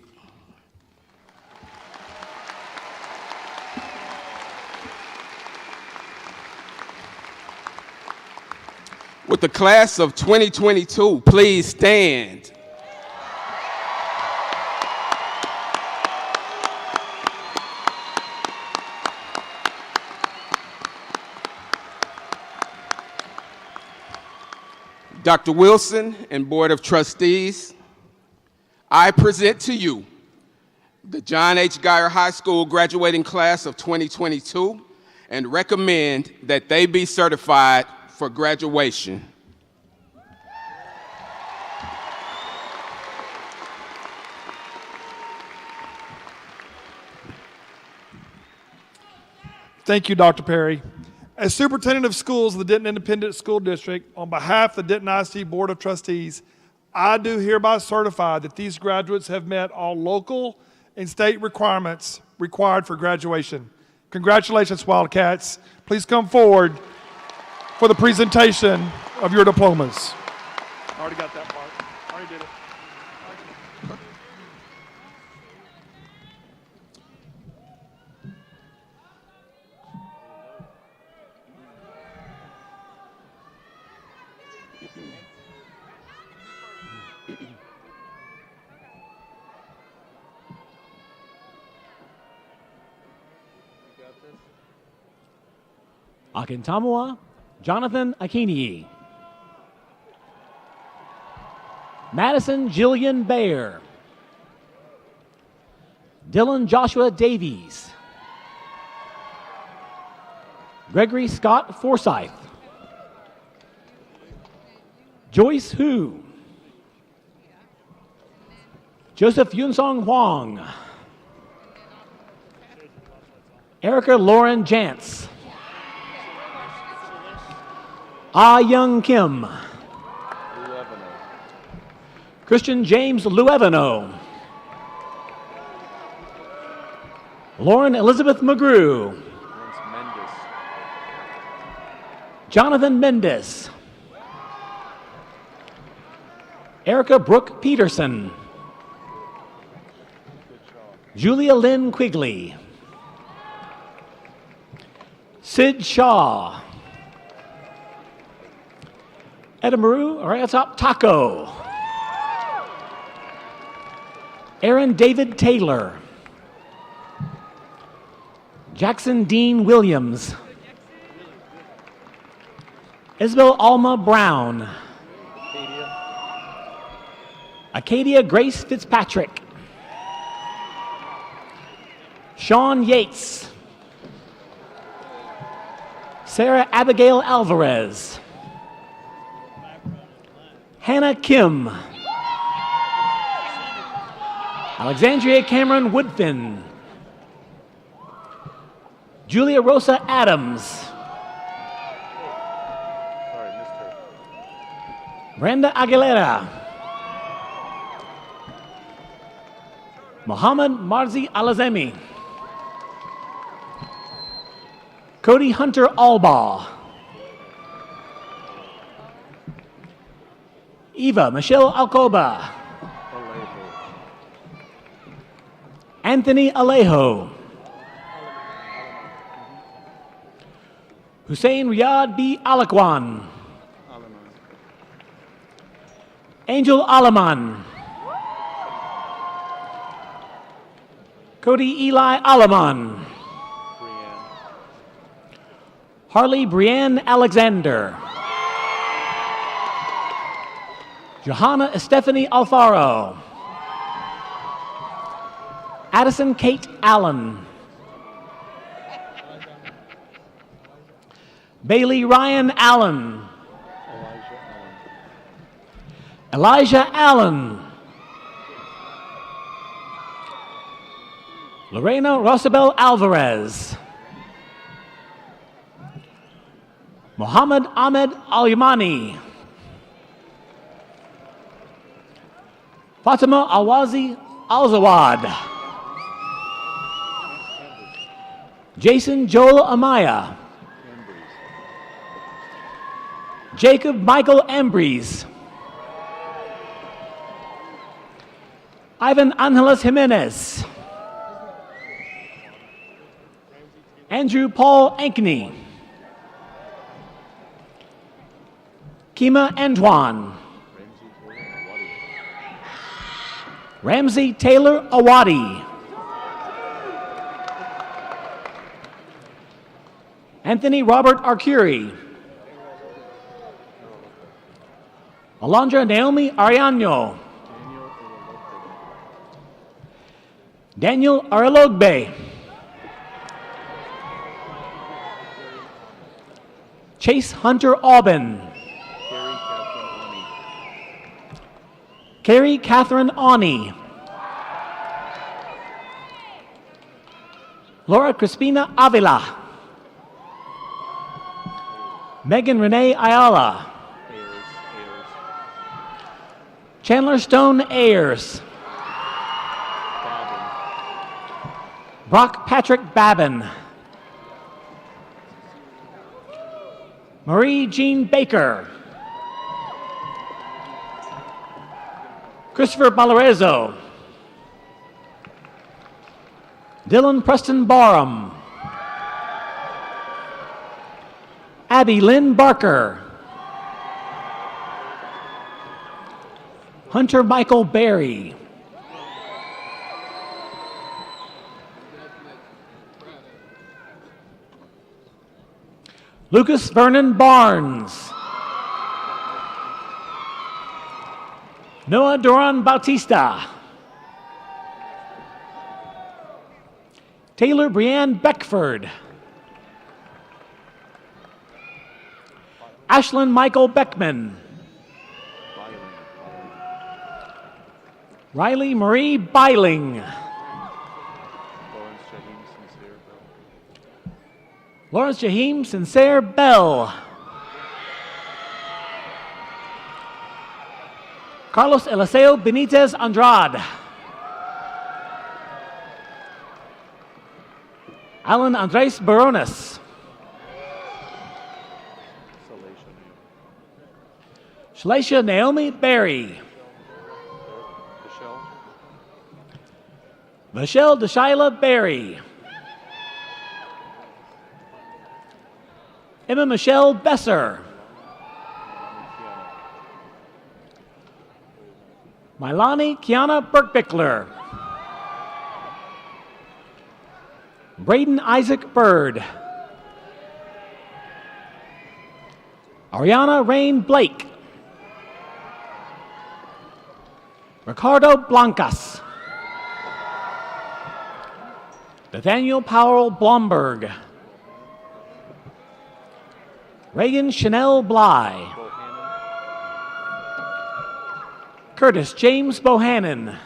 With the class of 2022, please stand. Dr. Wilson and Board of Trustees, I present to you the John H. Geyer High School graduating class of 2022 and recommend that they be certified for graduation. Thank you, Dr. Perry. As Superintendent of Schools of the Denton Independent School District, on behalf of the Denton ISD Board of Trustees, I do hereby certify that these graduates have met all local and state requirements required for graduation. Congratulations, Wildcats. Please come forward for the presentation of your diplomas. I already got that part. I already did it. Akintamua Jonathan Akini. Madison Jillian Bayer. Dylan Joshua Davies. Gregory Scott Forsyth. Joyce Hu. Joseph Yunsong Huang. Erica Lauren Jantz. Ah Young Kim. Christian James Luevano. Lauren Elizabeth McGrew. Jonathan Mendes. Erica Brooke Peterson. Julia Lynn Quigley. Sid Shaw. Edamaru Ariatop Taco. Aaron David Taylor. Jackson Dean Williams. Isabel Alma Brown. Acadia Grace Fitzpatrick. Sean Yates. Sarah Abigail Alvarez. Hannah Kim. Alexandria Cameron Woodfin. Julia Rosa Adams. Brenda Aguilera. Mohammed Marzi Alazemi. Cody Hunter Albaugh. Eva Michelle Alcoba. Anthony Alejo. Hussein Riyad B. Alakwan. Angel Alaman. Cody Eli Alaman. Harley Brienne Alexander. Johanna Estefany Alfaro. Addison Kate Allen. Bailey Ryan Allen. Elijah Allen. Lorena Rosabel Alvarez. Mohammed Ahmed Al-Yamani. Fatima Awazi Al-Zawad. Jason Joel Amaya. Jacob Michael Embreeze. Ivan Angeles Jimenez. Andrew Paul Ankney. Kima Antoine. Ramsey Taylor Awadi. Anthony Robert Arcuri. Alondra Naomi Ariano. Daniel Aralogbe. Chase Hunter Aubin. Carrie Catherine Awney. Laura Crispina Avila. Megan Renee Ayala. Chandler Stone Ayers. Brock Patrick Babin. Marie Jean Baker. Christopher Balarezo. Dylan Preston Barham. Abby Lynn Barker. Hunter Michael Berry. Lucas Vernon Barnes. Noah Duran Bautista. Taylor Brianne Beckford. Ashlyn Michael Beckman. Riley Marie Byling. Lawrence Jaheim Sincere Bell. Carlos Eliseo Benitez Andrade. Alan Andres Barones. Shalaisha Naomi Berry. Michelle Deshaila Berry. Emma Michelle Besser. Milani Kiana Burkbickler. Braden Isaac Bird. Ariana Rain Blake. Ricardo Blancas. Nathaniel Powell Blomberg. Reagan Chanel Bly. Curtis James Bohannon.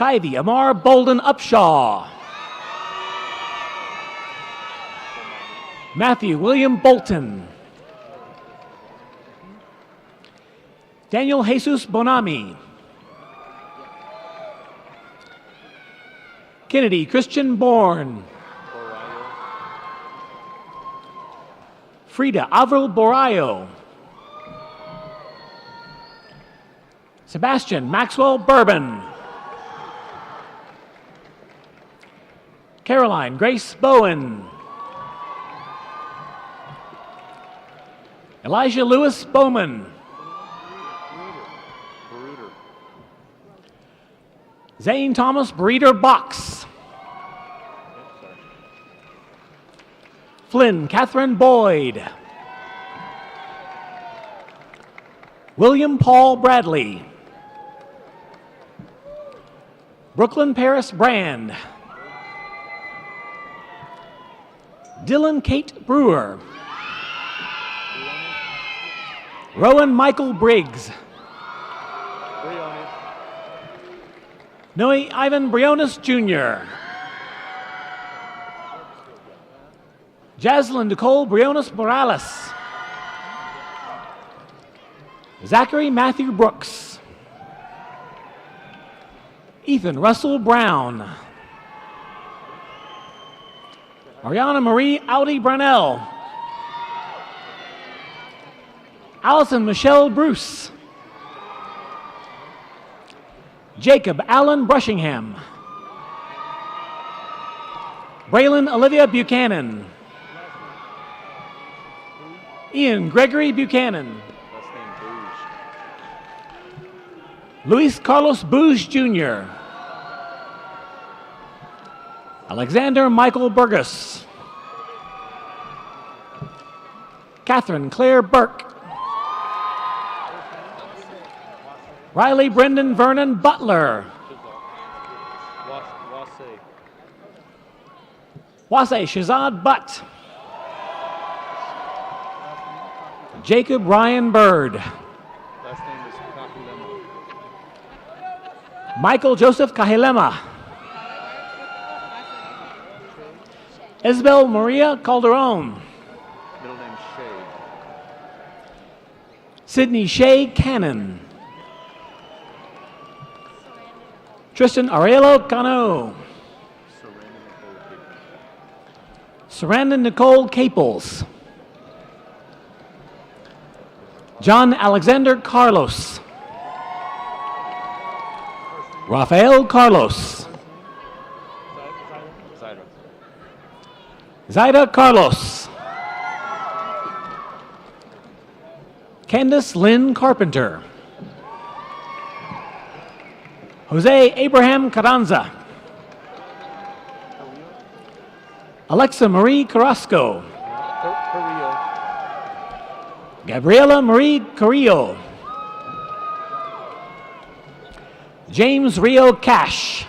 Kyvie Amar Bolden Upshaw. Matthew William Bolton. Daniel Jesus Bonami. Kennedy Christian Bourne. Frida Avril Borayo. Sebastian Maxwell Bourbon. Caroline Grace Bowen. Elijah Lewis Bowman. Zane Thomas Breeder Box. Flynn Catherine Boyd. William Paul Bradley. Brooklyn Paris Brand. Dylan Kate Brewer. Rowan Michael Briggs. Noe Ivan Briones Jr. Jaslyn Nicole Briones Morales. Zachary Matthew Brooks. Ethan Russell Brown. Ariana Marie Audi Brownell. Allison Michelle Bruce. Jacob Allen Brushingham. Braylon Olivia Buchanan. Ian Gregory Buchanan. Luis Carlos Booge Jr. Alexander Michael Burgess. Catherine Claire Burke. Riley Brendan Vernon Butler. Wase Shazad Butt. Jacob Ryan Bird. Michael Joseph Kahilema. Isabel Maria Calderon. Middle name Shay. Sydney Shea Cannon. Tristan Arelo Cano. Saranda Nicole Caples. John Alexander Carlos. Rafael Carlos. Zaida Carlos. Candace Lynn Carpenter. Jose Abraham Carranza. Alexa Marie Carrasco. Gabriela Marie Carrillo. James Rio Cash.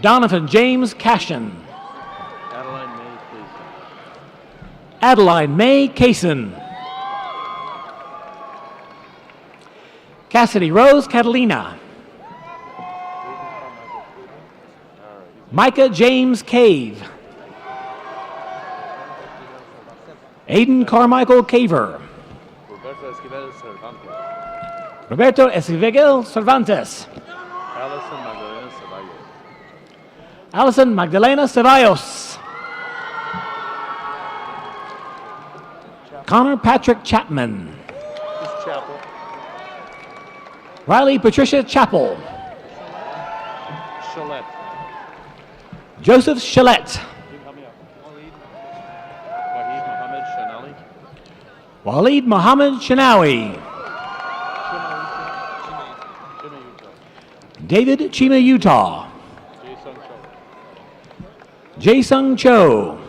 Donovan James Cashin. Adeline May Cason. Cassidy Rose Catalina. Micah James Cave. Aiden Carmichael Caver. Roberto Esquivel Cervantes. Allison Magdalena Ceballos. Connor Patrick Chapman. Riley Patricia Chappell. Joseph Chalette. Waleed Mohammed Shanawi. David Chima Utah. Jae-Sung Cho.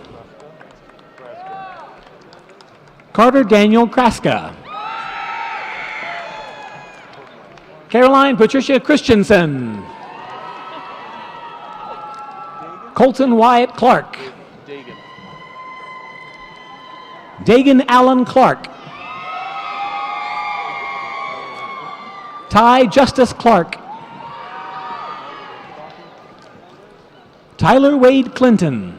Carter Daniel Kraska. Caroline Patricia Christensen. Colton Wyatt Clark. Dagan Allen Clark. Ty Justice Clark. Tyler Wade Clinton.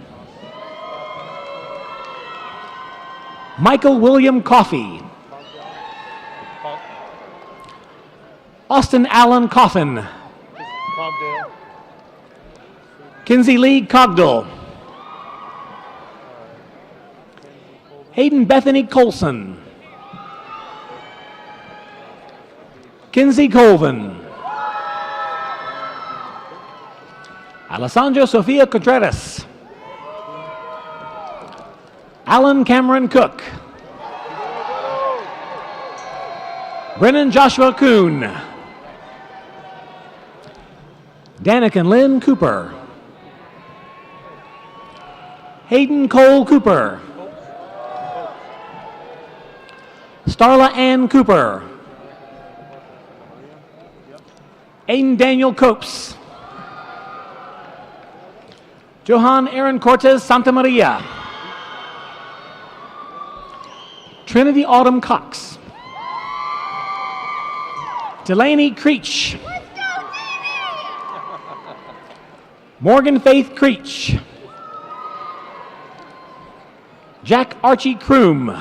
Michael William Coffey. Austin Allen Coffin. Kinsey Lee Cogdill. Hayden Bethany Colson. Kinsey Colvin. Alessandro Sofia Contreras. Alan Cameron Cook. Brennan Joshua Kuhn. Danica Lynn Cooper. Hayden Cole Cooper. Starla Ann Cooper. Aiden Daniel Copes. Johan Aaron Cortez Santa Maria. Trinity Autumn Cox. Delaney Creech. Morgan Faith Creech. Jack Archie Kroom.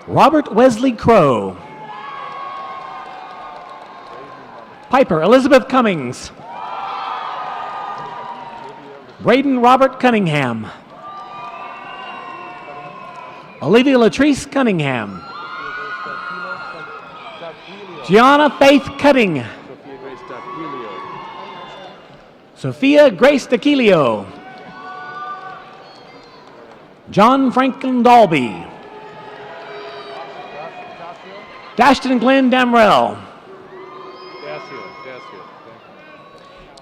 Robert Wesley Crow. Piper Elizabeth Cummings. Braden Robert Cunningham. Olivia Latrice Cunningham. Gianna Faith Cutting. Sophia Grace DeKilio. John Franklin Dalby. Dashton Glenn Damrell.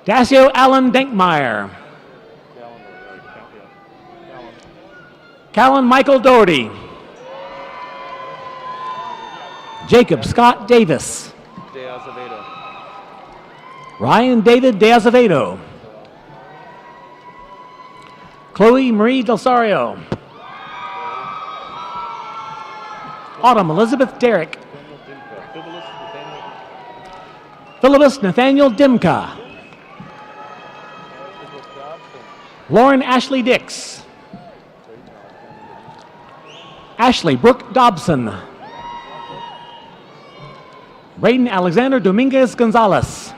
Dacio Allen Denkmeyer. Callan Michael Doherty. Jacob Scott Davis. Ryan David De Azevedo. Chloe Marie Del Sario. Autumn Elizabeth Derrick. Philibus Nathaniel Dimka. Lauren Ashley Dix. Ashley Brooke Dobson. Braden Alexander Dominguez Gonzalez.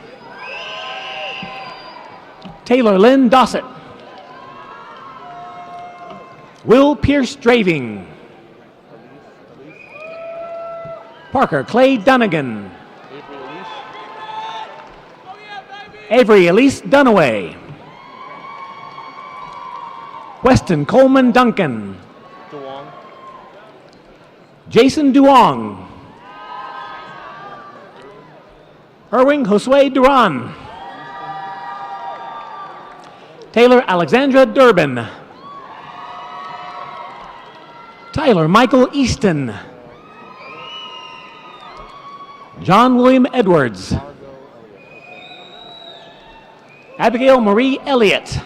Taylor Lynn Dossett. Will Pierce Draving. Parker Clay Dunnigan. Avery Elise Dunaway. Weston Coleman Duncan. Jason Duong. Erwin Josue Duran. Taylor Alexandra Durbin. Tyler Michael Easton. John William Edwards. Abigail Marie Elliott.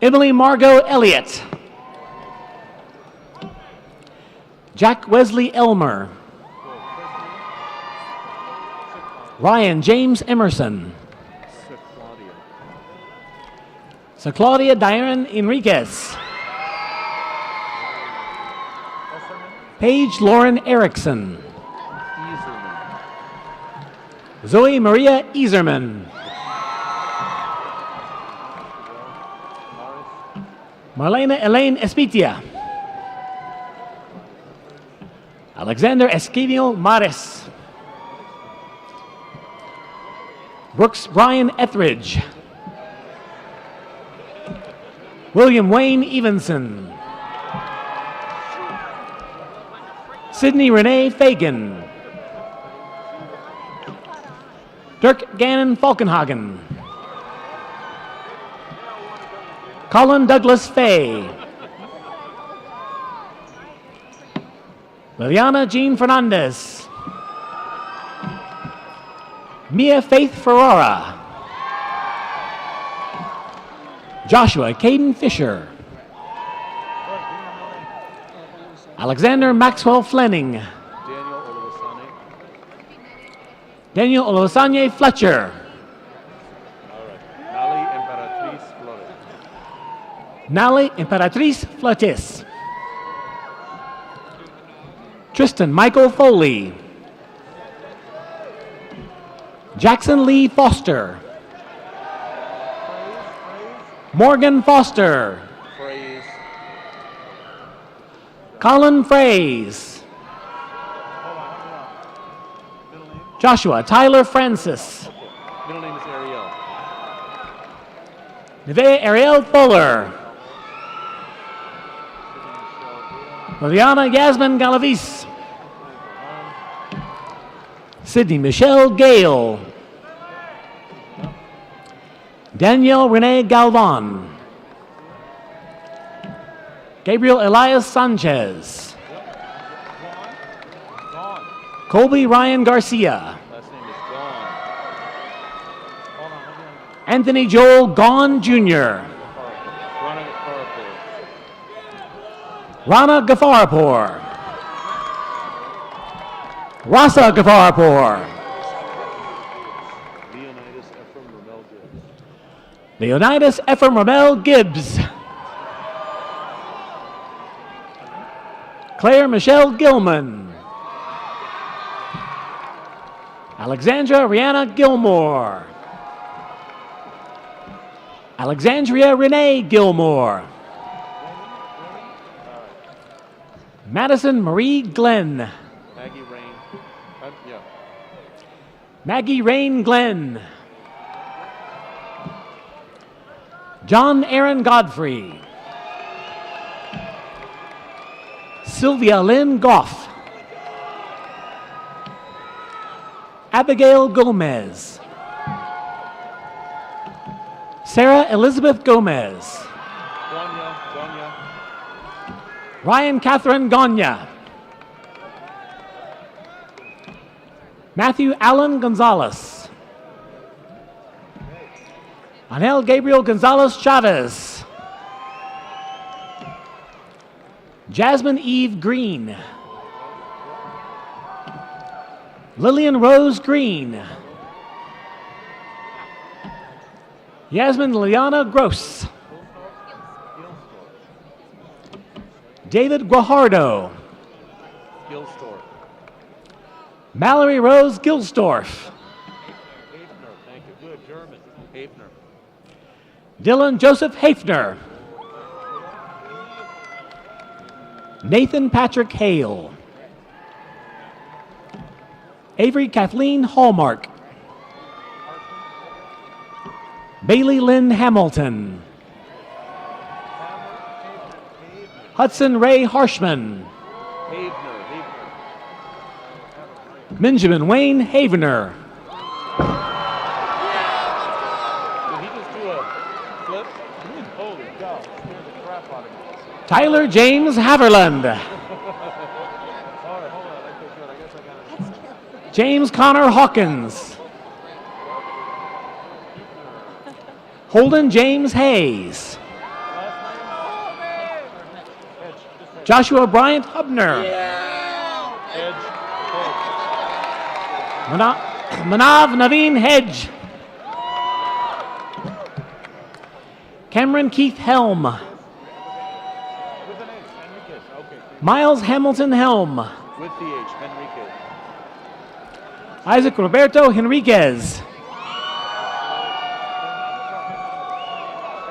Emily Margot Elliott. Jack Wesley Elmer. Ryan James Emerson. Sir Claudia Diane Enriquez. Paige Lauren Erickson. Zoe Maria Iserman. Marlena Elaine Espitia. Alexander Esquivel Mares. Brooks Brian Etheridge. William Wayne Evenson. Sydney Renee Fagan. Dirk Gannon Falkenhagen. Colin Douglas Fay. Liliana Jean Fernandez. Mia Faith Ferrara. Joshua Caden Fisher. Alexander Maxwell Fleming. Daniel Oluwasane. Daniel Olusanye Fletcher. All right. Nali Emperatriz Flores. Nali Imperatriz Flores. Tristan Michael Foley. Jackson Lee Foster. Morgan Foster. Phrase. Colin Fraze. Joshua Tyler Francis. Middle name is Ariel. Neve Ariel Fuller. Liliana Yasmin Galavis. Sydney Michelle Gale. Danielle Renee Galvan. Gabriel Elias Sanchez. Colby Ryan Garcia. Last name is Gone. Anthony Joel Gone Jr. Rana Gafarapur. Rasa Gafarapur. Leonidas Ephraim Ramel Gibbs. Leonidas Ephraim Ramel Gibbs. Claire Michelle Gilman. Alexandra Rihanna Gilmore. Alexandria Renee Gilmore. Madison Marie Glenn. Maggie Rain. Yeah. Maggie Rain Glenn. John Aaron Godfrey. Sylvia Lynn Goff. Abigail Gomez. Sarah Elizabeth Gomez. Gonya. Ryan Catherine Gonya. Matthew Allen Gonzalez. Anel Gabriel Gonzalez Chavez. Jasmine Eve Green. Lillian Rose Green. Yasmin Liliana Gross. David Guajardo. Gilstor. Mallory Rose Gilsdorf. Hafner. Thank you. Good. German. Hafner. Dylan Joseph Hafner. Nathan Patrick Hale. Avery Kathleen Hallmark. Bailey Lynn Hamilton. Hudson Ray Harshman. Havner. Benjamin Wayne Havener. Did he just do a flip? Holy cow. Scared the crap out of me. Tyler James Haverland. All right, hold on. I guess I got it. James Connor Hawkins. Holden James Hayes. Joshua Bryant Hubner. Manav Naveen Hedge. Cameron Keith Helm. Miles Hamilton Helm. With the H, Henrique. Isaac Roberto Henriquez.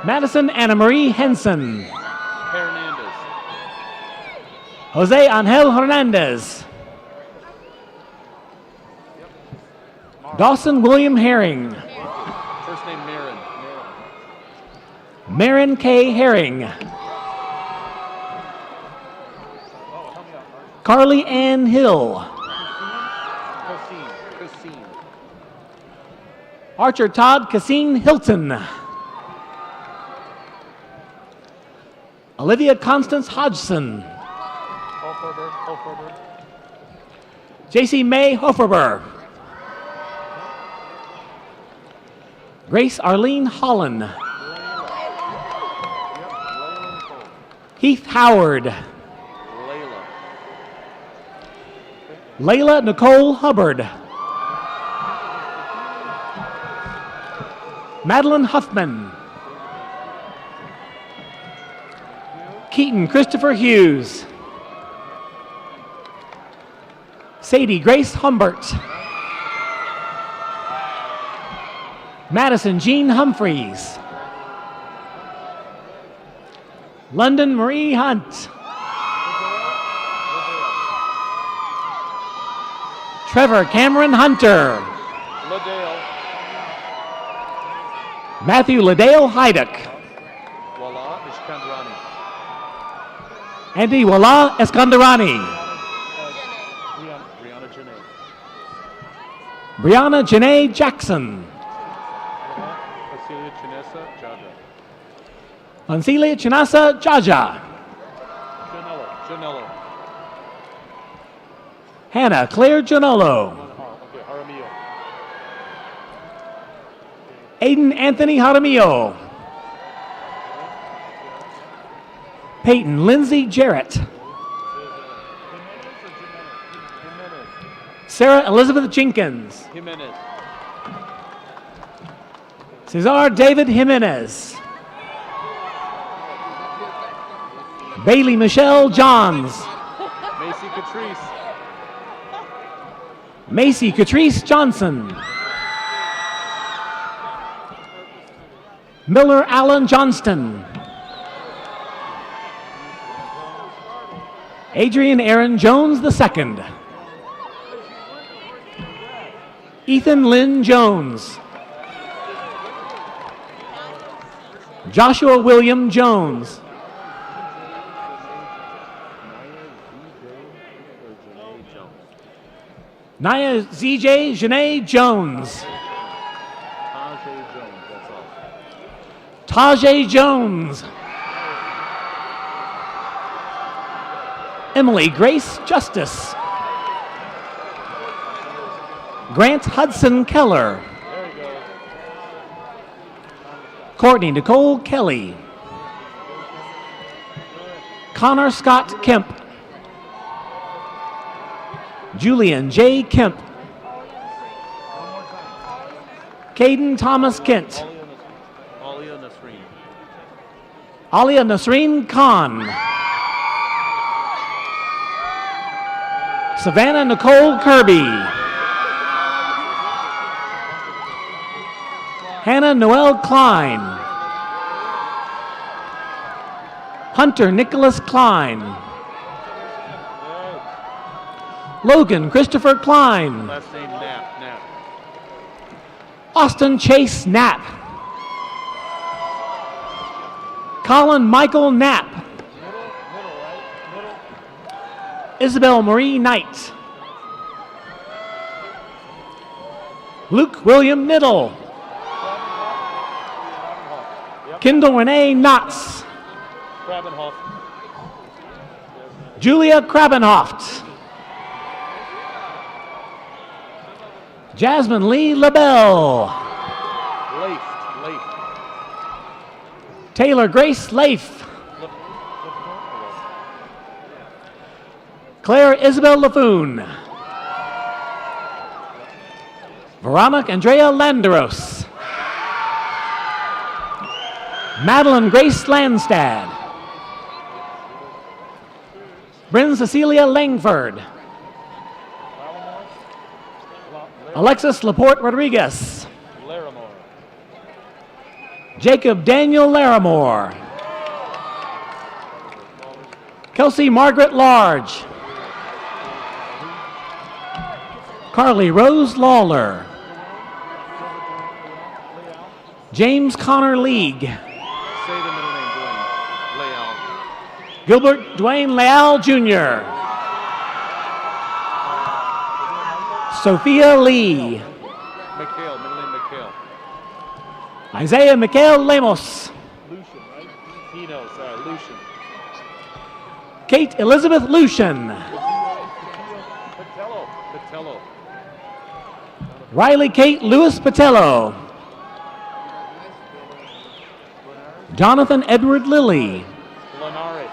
Madison Anna Marie Henson. Hernandez. Jose Angel Hernandez. Dawson William Herring. First name Marin. Marin K. Herring. Carly Ann Hill. Cassine. Archer Todd Cassine Hilton. Olivia Constance Hodgson. Hoferber. JC May Hoferber. Grace Arlene Holland. Heath Howard. Layla. Layla Nicole Hubbard. Madeline Huffman. Keaton Christopher Hughes. Sadie Grace Humbert. Madison Jean Humphreys. London Marie Hunt. Trevor Cameron Hunter. Liddell. Matthew Liddale Heiduck. Wala Ishkandrani. Andy Wala Eskandarani. Brianna Janae. Brianna Janae Jackson. Cecilia Chinesa Jaja. Ancelia Chinasa Jaja. Janello. Hannah Claire Janolo. Okay, Jaramillo. Aiden Anthony Jaramillo. Peyton Lindsay Jarrett. Sarah Elizabeth Jenkins. Jimenez. Cesar David Jimenez. Bailey Michelle Johns. Macy Catrice. Macy Catrice Johnson. Miller Allen Johnston. Adrian Aaron Jones II. Ethan Lynn Jones. Joshua William Jones. Naya ZJ Janae Jones. Tajay Jones. Emily Grace Justice. Grant Hudson Keller. Courtney Nicole Kelly. Connor Scott Kemp. Julian J. Kemp. Caden Thomas Kent. Alia Nasreen Khan. Savannah Nicole Kirby. Hannah Noel Klein. Hunter Nicholas Klein. Logan Christopher Klein. Last name Knapp. Austin Chase Knapp. Colin Michael Knapp. Isabel Marie Knight. Luke William Niddle. Kendall Renee Knotts. Krabenhoff. Julia Krabenhoft. Jasmine Lee LaBelle. Leif. Taylor Grace Leif. Claire Isabel Laffoon. Veronica Andrea Landeros. Madeline Grace Landstad. Bryn Cecilia Langford. Alexis Laporte Rodriguez. Larimore. Jacob Daniel Larimore. Kelsey Margaret Large. Carly Rose Lawler. James Connor League. Say the middle name, Dwayne. Leal. Gilbert Dwayne Leal Jr. Sophia Lee. Mikhail, middle name Mikhail. Isaiah Mikhail Lemos. Lucian, right? Pino, sorry, Lucian. Kate Elizabeth Lucian. Patello. Riley Kate Lewis Patello. Jonathan Edward Lilly. Linares.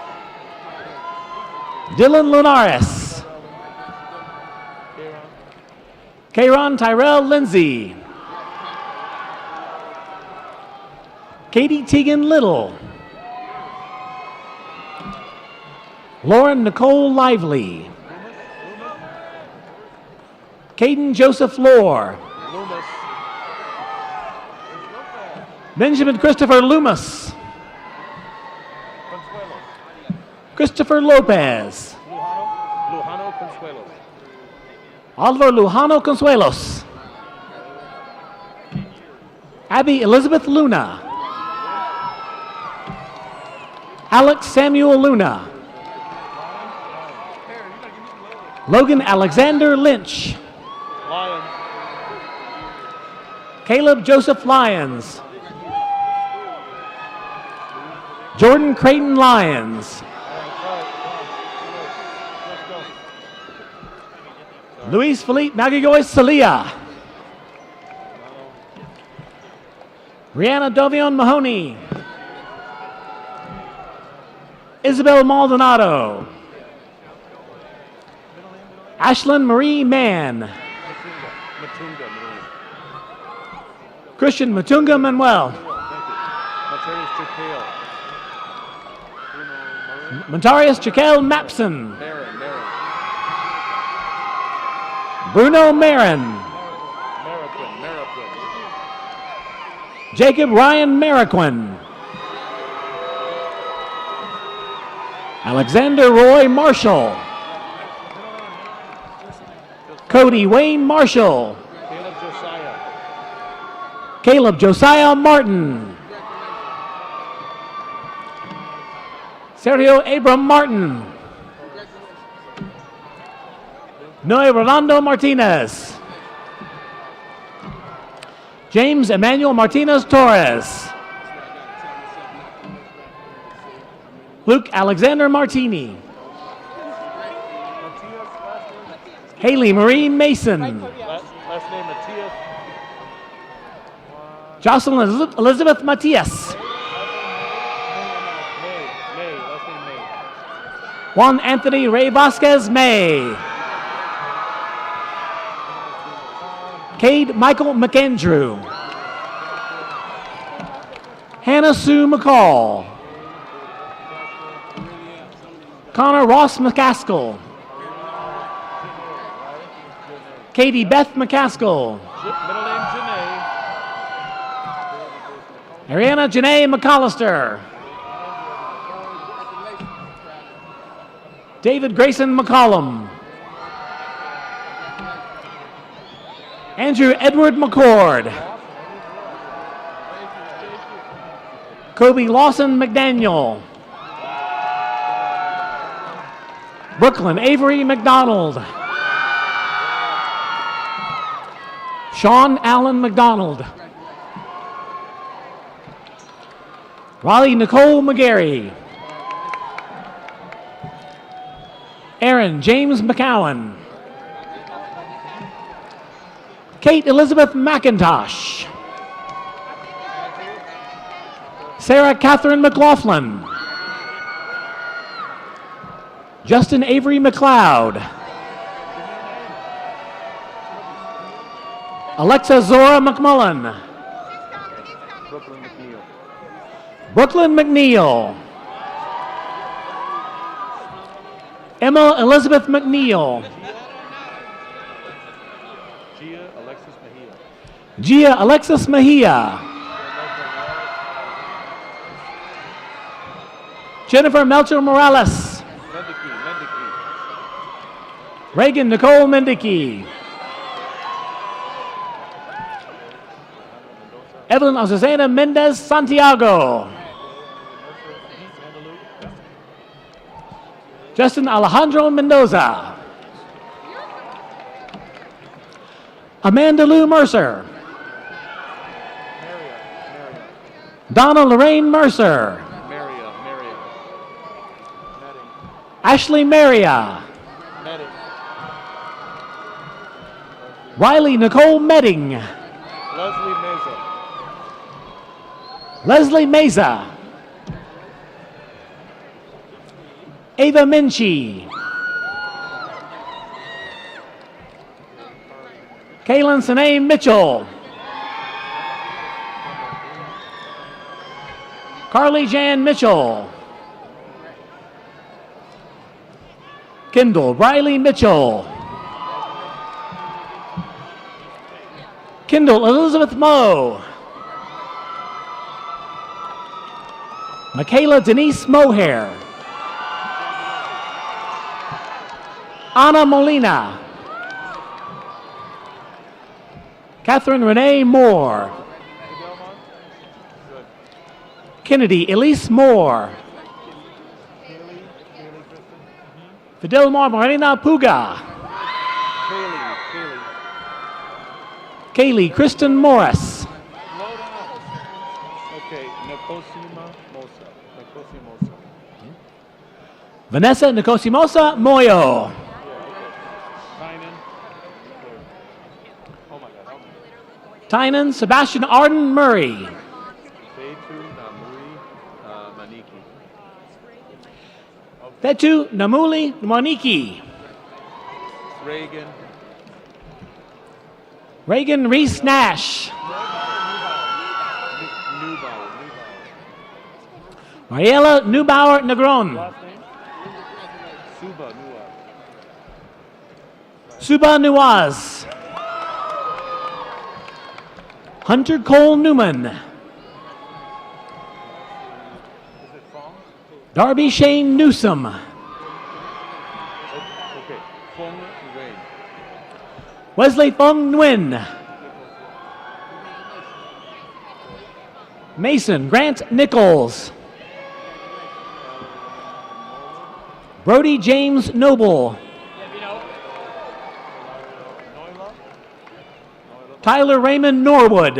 Dylan Linares. Kayron Tyrell Lindsay. Katie Teagan Little. Lauren Nicole Lively. Caden Joseph Lohr. Benjamin Christopher Loomis. Christopher Lopez. Lujano Consuelos. Oliver Lujano Consuelos. Abby Elizabeth Luna. Alex Samuel Luna. Logan Alexander Lynch. Lions. Caleb Joseph Lyons. Jordan Creighton Lyons. Luis Felipe Magagoy Salia. Rihanna Dovion Mahoney. Isabel Maldonado. Ashlyn Marie Mann. Christian Matunga Manuel. Montarius Jaquel Mapson. Bruno Marin. Jacob Ryan Mariquin. Alexander Roy Marshall. Cody Wayne Marshall. Caleb Josiah Martin. Sergio Abram Martin. Noe Rolando Martinez. James Emmanuel Martinez Torres. Luke Alexander Martini. Haley Marie Mason. Last name Matias. Jocelyn Elizabeth Matias. Juan Anthony Ray Vasquez May. Cade Michael McAndrew. Hannah Sue McCall. Connor Ross McCaskill. Katie Beth McCaskill. Middle name Janae. Ariana Janae McCollister. David Grayson McCollum. Andrew Edward McCord. Kobe Lawson McDaniel. Brooklyn Avery McDonald. Sean Allen McDonald. Raleigh Nicole McGarry. Aaron James McCowan. Kate Elizabeth McIntosh. Sarah Catherine McLaughlin. Justin Avery McLeod. Alexa Zora McMullen. Brooklyn McNeil. Emma Elizabeth McNeil. Gia Alexis Mejia. Jennifer Melcher Morales. Reagan Nicole Mendicky. Evelyn Azucena Mendez Santiago. Justin Alejandro Mendoza. Amanda Lou Mercer. Donna Lorraine Mercer. Ashley Maria. Riley Nicole Medding. Leslie Meza. Leslie Meza. Ava Minchie. Kaylin Sine Mitchell. Carly Jan Mitchell. Kendall Riley Mitchell. Kendall Elizabeth Moe. Michaela Denise Mohair. Anna Molina. Catherine Renee Moore. Kennedy Elise Moore. Fidelmar Marina Puga. Kaylee Kristen Morris. Okay, Nicosima Mosa. Nicosima Mosa. Vanessa Nicosimosa Moyo. Tynan. Oh my God. Tynan Sebastian Arden Murray. Fetu Namui Maniki. Fetu Namuli Moniki. Reagan. Reagan Reese Nash. Mariela Neubauer Negron. Suba Nua. Suba Nuaz. Hunter Cole Newman. Darby Shane Newsom. Okay, Fong Wei. Wesley Fung Nguyen. Mason Grant Nichols. Brody James Noble. Tyler Raymond Norwood.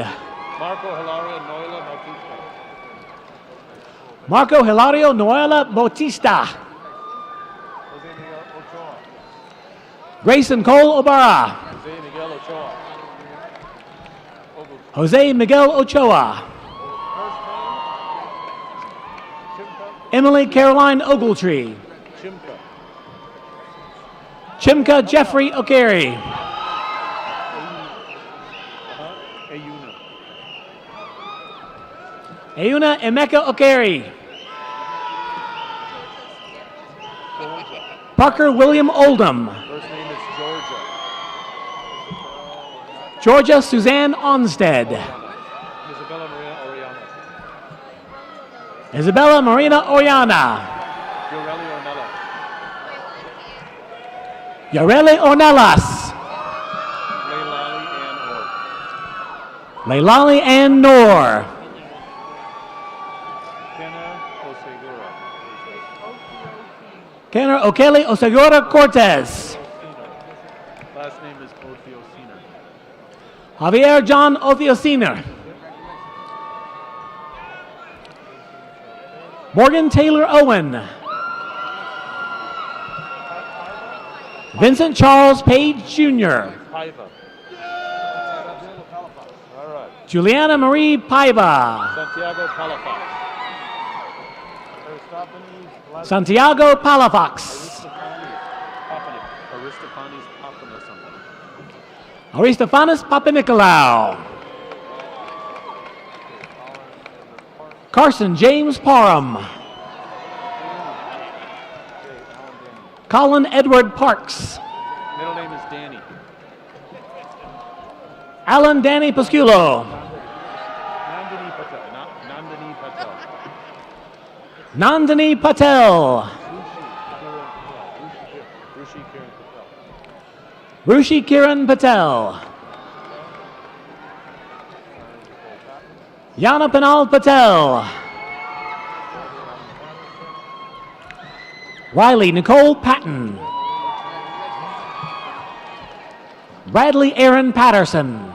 Marco Hilario Noila Bautista. Marco Hilario Noela Bautista. Jose Miguel Ochoa. Grayson Cole Obara. Jose Miguel Ochoa. Jose Miguel Ochoa. Emily Caroline Ogletree. Chimka. Chimka Jeffrey O'Carey. Ayuna. Ayuna Emeka O'Carey. Parker William Oldham. First name is Georgia. Georgia Suzanne Onstead. Isabella Maria Oriana. Isabella Marina Oriana. Yoreli Ornella. Yareli Ornelas. Leilani Ann Orr. Leilani Ann Noor. Kenna Osegura. Kenner Okeli Osagora Cortez. Last name is Othiocena. Javier John Othiocena. Morgan Taylor Owen. Vincent Charles Page Jr. Paiva. All right. Juliana Marie Paiva. Santiago Palafox. Santiago Palafox. Aristophanes Papana something. Aristophanes Papanicolaou. Carson James Parham. Colin Edward Parks. Middle name is Danny. Alan Danny Pasculo. Nandini Patel. Nandini Patel. Nandini Patel. Rushi Kiran Patel. Rushi Kiran Patel. Yana Panal Patel. Riley Nicole Patton. Bradley Aaron Patterson.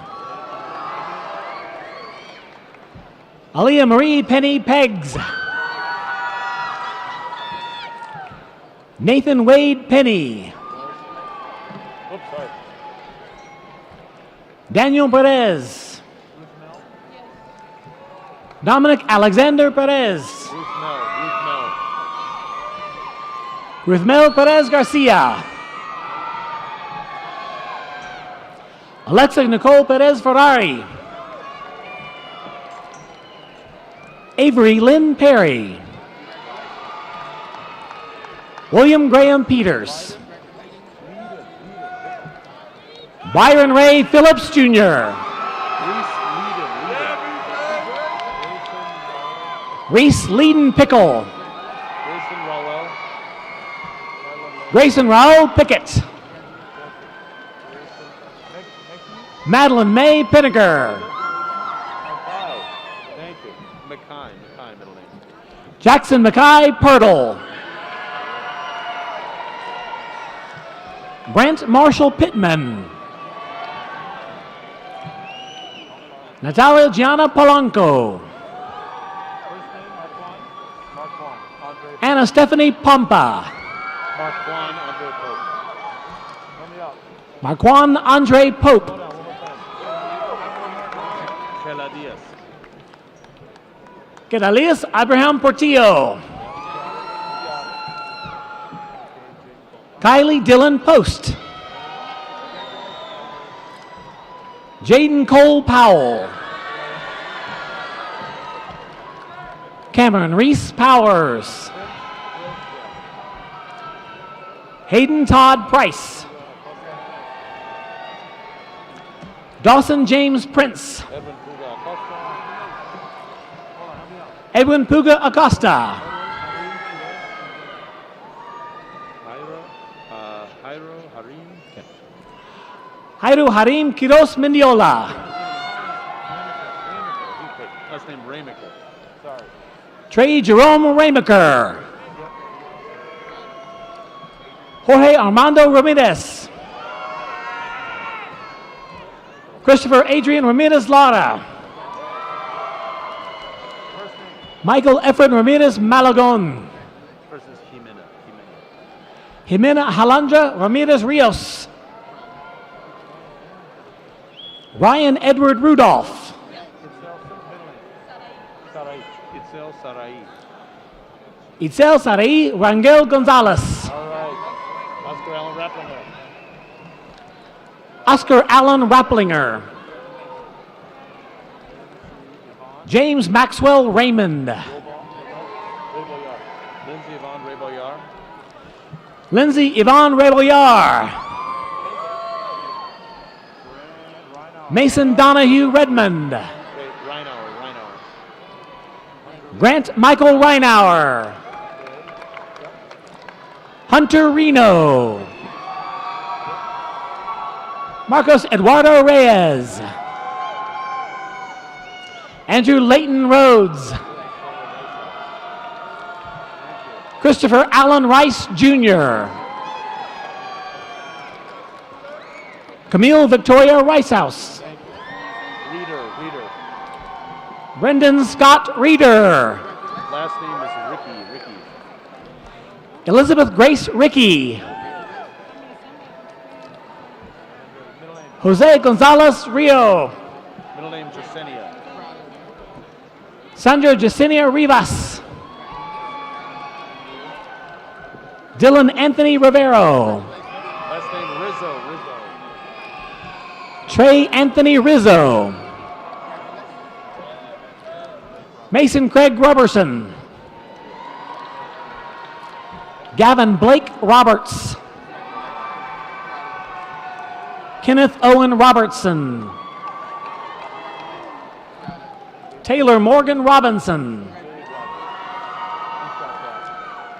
Aaliyah Marie Penny Peggs. Nathan Wade Penny. Oops, sorry. Daniel Perez. Dominic Alexander Perez. Ruth Mel. Ruthmel Perez Garcia. Alexa Nicole Perez Ferrari. Avery Lynn Perry. William Graham Peters. Byron Ray Phillips Jr. Reese Leeden Pickle. Grayson Raoul Pickett. Madeline May Pinniger. Thank you. Mackay, middle name. Jackson Mackay Pirtle. Brent Marshall Pittman. Natalia Gianna Polanco. Anna Stephanie Pompa. Marquand Andre Pope. Kedalias Abraham Portillo. Kylie Dillon Post. Jaden Cole Powell. Cameron Reese Powers. Hayden Todd Price. Dawson James Prince. Edwin Puga Acosta. Jairo Harim Quiros Mendiola. Last name Raymaker. Sorry. Trey Jerome Raymaker. Jorge Armando Ramirez. Christopher Adrian Ramirez Lara. Michael Efren Ramirez Malagon. First is Jimena. Jimena Halandra Ramirez Rios. Ryan Edward Rudolph. Itzel Sarai. Itzel Sarai Rangel Gonzalez. All right. Oscar Allen Rapplinger. Oscar Allen Rapplinger. James Maxwell Raymond. Lindsay Yvonne Rayboyar. Lindsay Yvonne Reboyar. Mason Donahue Redmond. Reinauer. Grant Michael Reinauer. Hunter Reno. Marcos Eduardo Reyes. Andrew Leighton Rhodes. Christopher Allen Rice Jr. Camille Victoria Ricehouse. Reader. Brendan Scott Reeder. Last name is Ricky. Elizabeth Grace Ricky. Jose Gonzalez Rio. Middle name Jasenia. Sandra Jacinia Rivas. Dylan Anthony Rivero. Last name Rizzo. Trey Anthony Rizzo. Mason Craig Robertson. Gavin Blake Roberts. Kenneth Owen Robertson. Taylor Morgan Robinson.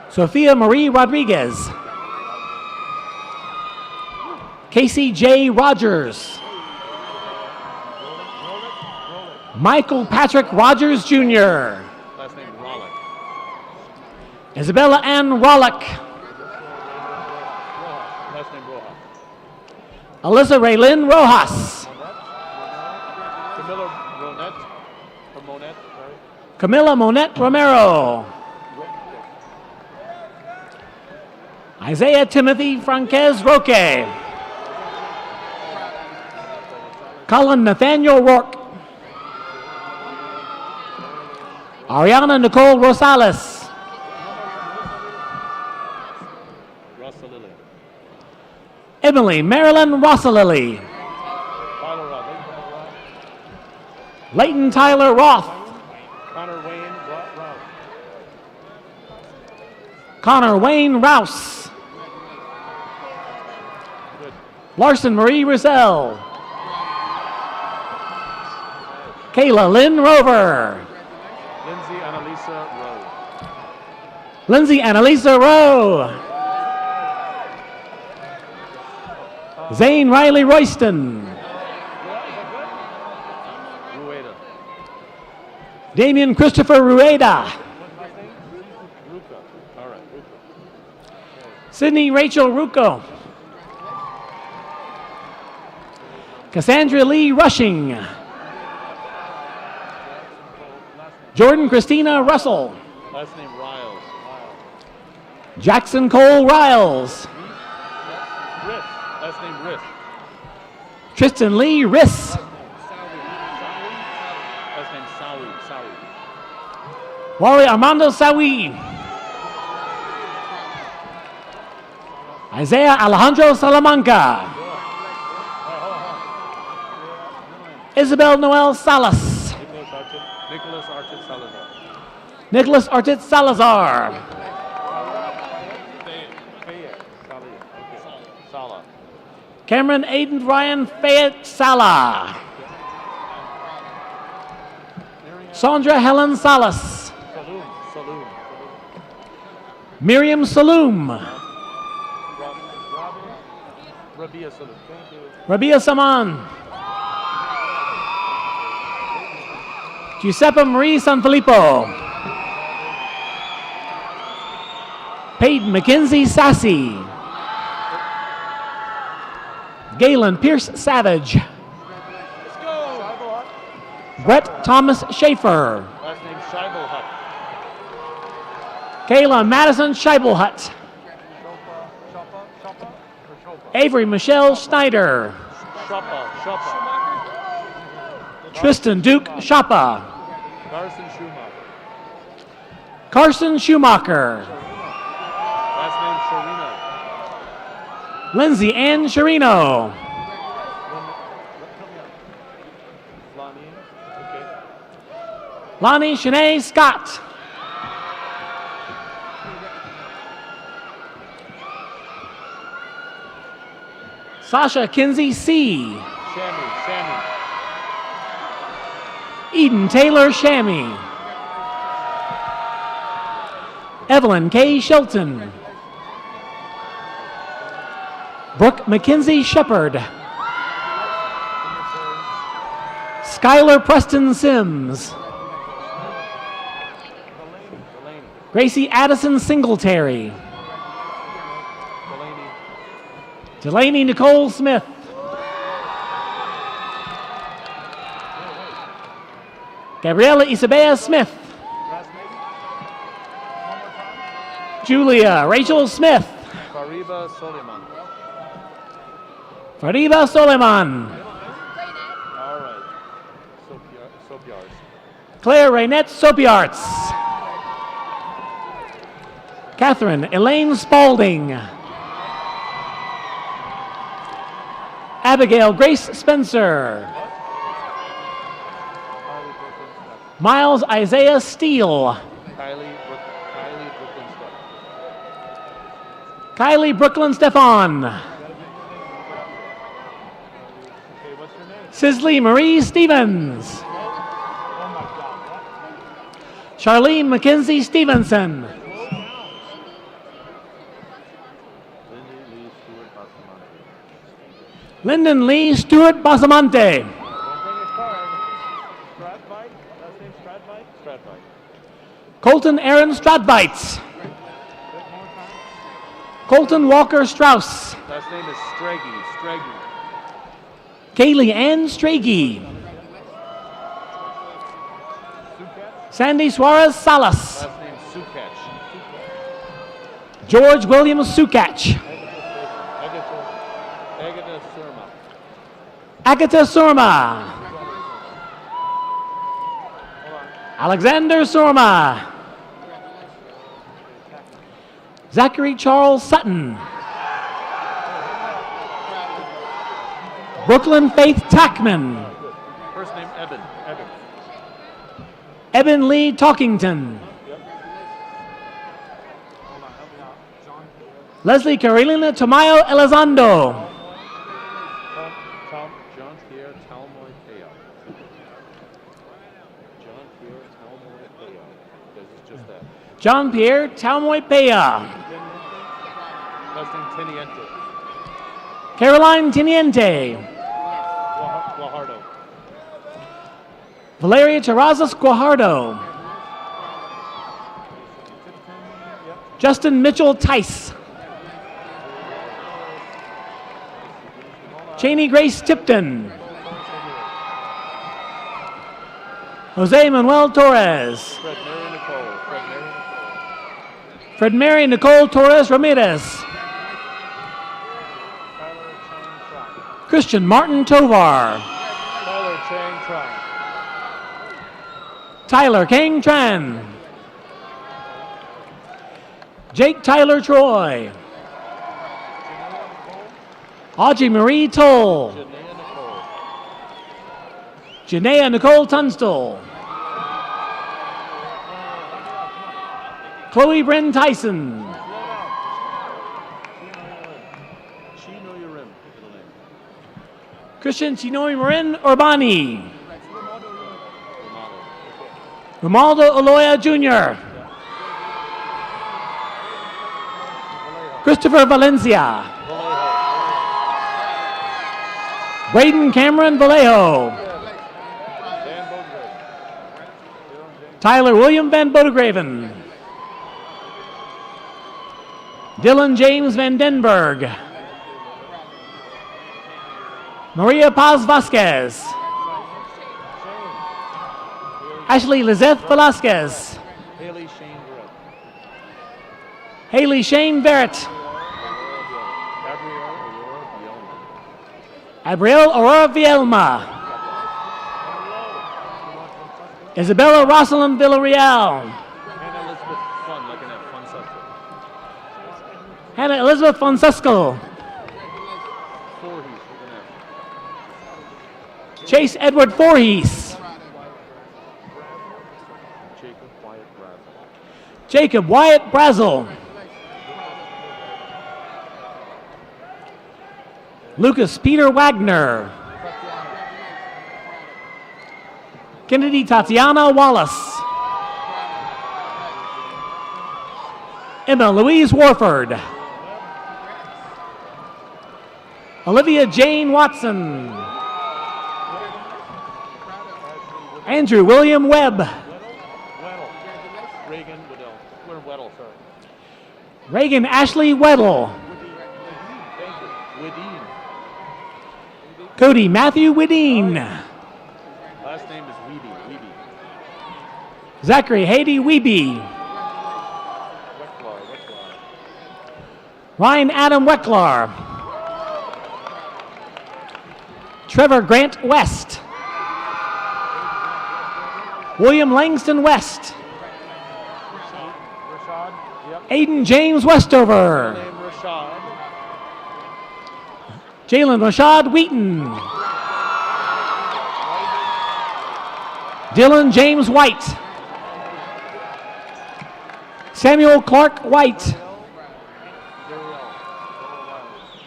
Sophia Marie Rodriguez. Casey J. Rogers. Michael Patrick Rogers Jr. Last name Rollick. Isabella Ann Rollick. Last name Rojas. Alyssa Raylyn Rojas. Camilla Monette. Sorry. Camilla Monette Romero. Isaiah Timothy Franquez Roque. Colin Nathaniel Rourke. Ariana Nicole Rosales. Rosalili. Emily Marilyn Rossalili. Leighton Tyler Roth. Connor Wayne Rouse. Connor Wayne Rouse. Good. Larson Marie Roussel. Kayla Lynn Rover. Lindsay Annalisa Rowe. Lindsay Annalisa Rowe. Zane Riley Royston. Rueda. Damian Christopher Rueda. Ruka. All right, Ruka. Sydney Rachel Rucco. Cassandra Lee Rushing. Jordan Christina Russell. Last name Riles. Jackson Cole Riles. Riss. Last name Riss. Tristan Lee Riss. Last name Sawi. Wally Armando Sawi. Isaiah Alejandro Salamanca. Isabel Noel Salas. Nicholas Archit Salazar. Nicholas Artit Salazar. Sala. Cameron Aiden Ryan Fayette Sala. Sandra Helen Salas. Saloon. Miriam Saloom. Rabia Saloon. Rabia Saman. Giuseppe Marie Sanfilippo. Peyton McKenzie Sassy. Galen Pierce Savage. Brett Thomas Schaefer. Last name Scheibelhut. Kayla Madison Scheibelhut. Avery Michelle Schneider. Shoppa. Tristan Duke Shoppa. Carson Schumacher. Carson Schumacher. Last name Sharino. Lindsay Ann Sharino. Lonnie Shanae Scott. Sasha Kinsey C. Shammy. Eden Taylor Shammy. Evelyn K. Shelton. Brooke McKenzie Shepard. Skylar Preston Sims. Gracie Addison Singletary. Delaney Nicole Smith. Gabriela Isabella Smith. Julia Rachel Smith. Fariba Soliman. Fariba Soleiman. All right. Sopiars. Claire Raynette Sopiarts. Catherine Elaine Spalding. Abigail Grace Spencer. Miles Isaiah Steele. Kylie Brooklyn Stefan. Sisley Marie Stevens. Charlene McKenzie Stevenson. Lyndon Lee Stewart Basamante. Colton Aaron Stradvites. Colton Walker Strauss. Last name is Straggy. Kaylee Ann Stragey. Sandy Suarez Salas. Last name Sukach. George William Sukach. Agatha Surma. Agatha Surma. Alexander Surma. Zachary Charles Sutton. Brooklyn Faith Tackman. First name Eben. Eben Lee Talkington. Leslie Carolina Tamayo Elizondo. John Pierre Talmoy-Peo. John Pierre Talmoy-Peo. It's just that. John Pierre Talmoy-Pea. Last name Teniente. Caroline Teniente. Guajardo. Valeria Terrazas Guajardo. Justin Mitchell Tice. Cheney Grace Tipton. Jose Manuel Torres. Fred Mary Nicole Torres Ramirez. Christian Martin Tovar. Tyler Chang Tran. Tyler Kang Tran. Jake Tyler Troy. Audrey Marie Toll. Janaea Nicole Tunstall. Chloe Bryn Tyson. Christian Chinoi Marin Urbani. Romaldo Aloya Jr. Christopher Valencia. Braden Cameron Vallejo. Tyler William Van Bodegraven. Dylan James Van Denberg. Maria Paz Vasquez. Ashley Lizeth Velasquez. Haley Shane Barrett. Abriel Aurora Vielma. Isabella Rosalind Villarreal. Hannah Elizabeth Fonsesco. Chase Edward Voorhees. Jacob Wyatt Brazel. Lucas Peter Wagner. Kennedy Tatiana Wallace. Emma Louise Warford. Olivia Jane Watson. Andrew William Webb. Reagan Weddle, sorry. Reagan Ashley Weddle. Wedine. Cody Matthew Wedine. Last name is Weeby. Zachary Haiti Weeby. Wecklar. Ryan Adam Wecklar. Trevor Grant West. William Langston West. Aiden James Westover. Jalen Rashad Wheaton. Dylan James White. Samuel Clark White.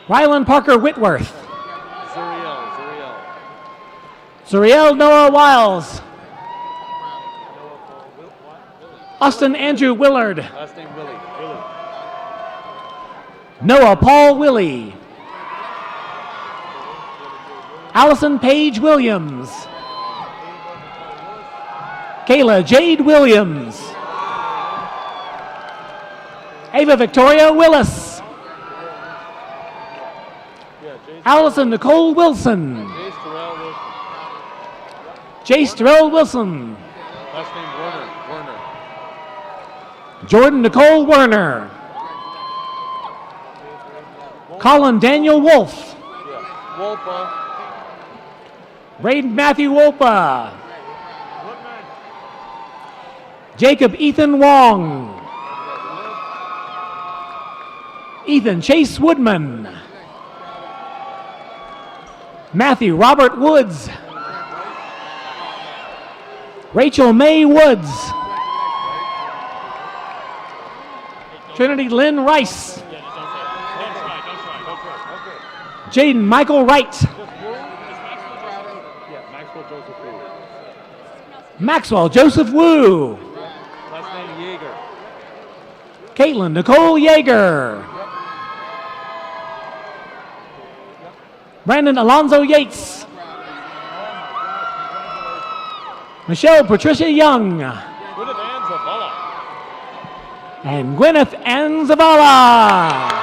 Rylan Parker Whitworth. Zuriel Noah Wiles. Austin Andrew Willard. Last name Willie. Noah Paul Willie. Allison Paige Williams. Kayla Jade Williams. Ava Victoria Willis. Allison Nicole Wilson. Jace Terrell Wilson. Last name Werner. Jordan Nicole Werner. Colin Daniel Wolf. Wolpa. Braden Matthew Wolpa. Jacob Ethan Wong. Ethan Chase Woodman. Matthew Robert Woods. Rachel May Woods. Trinity Lynn Rice. Jaden Michael Wright. Maxwell Joseph Wu. Last name Yeager. Caitlin Nicole Yeager. Brandon Alonzo Yates. Michelle Patricia Young. And Gwyneth Anzavala.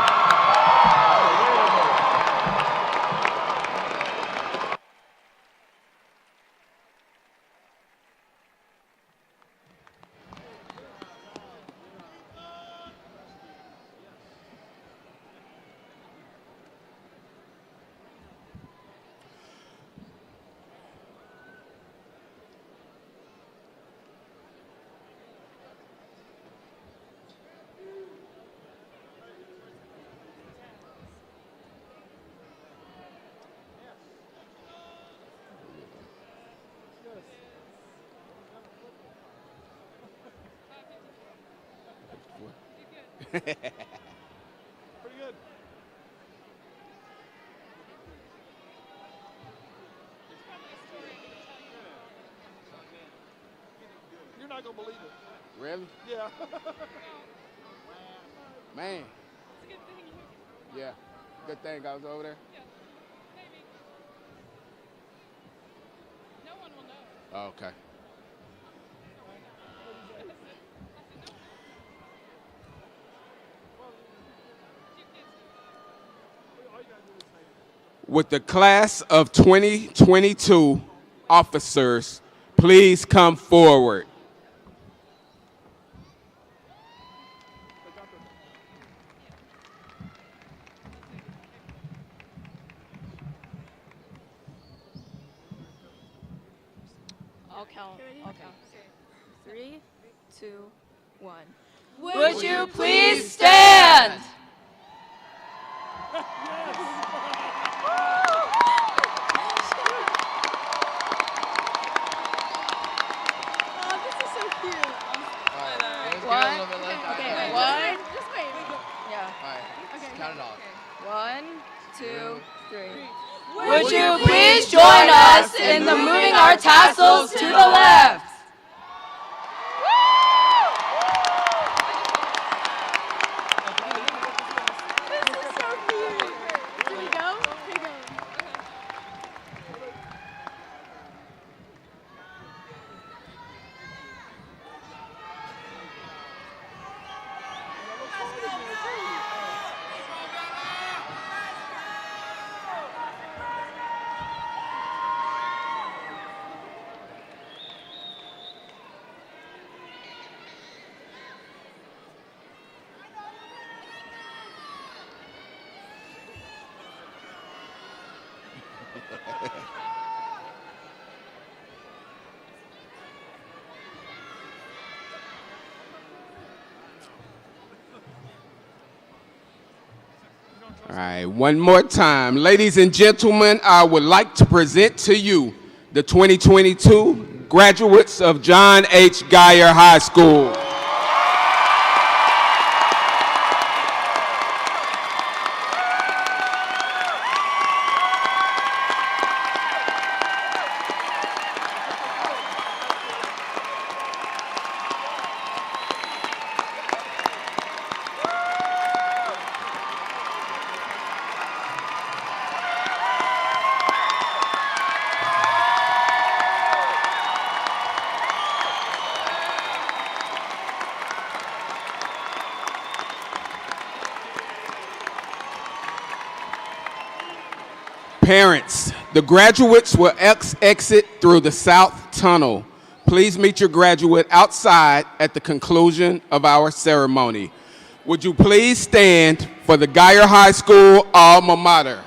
Pretty good. You're not going to believe it. Really? Yeah. Man. Yeah. Good thing I was over there. Oh, okay. With the class of 2022 officers, please come forward. I'll count. 3, 2, 1. Would you please stand? One. Okay, one. Just wait. Yeah. All right, Okay. count it off. 1, 2, 3. Would you please join us in the moving our tassels to the left? All right, one more time. Ladies and gentlemen, I would like to present to you the 2022 graduates of John H. Geyer High School. Parents, the graduates will exit through the south tunnel. Please meet your graduate outside at the conclusion of our ceremony. Would you please stand for the Geyer High School alma mater?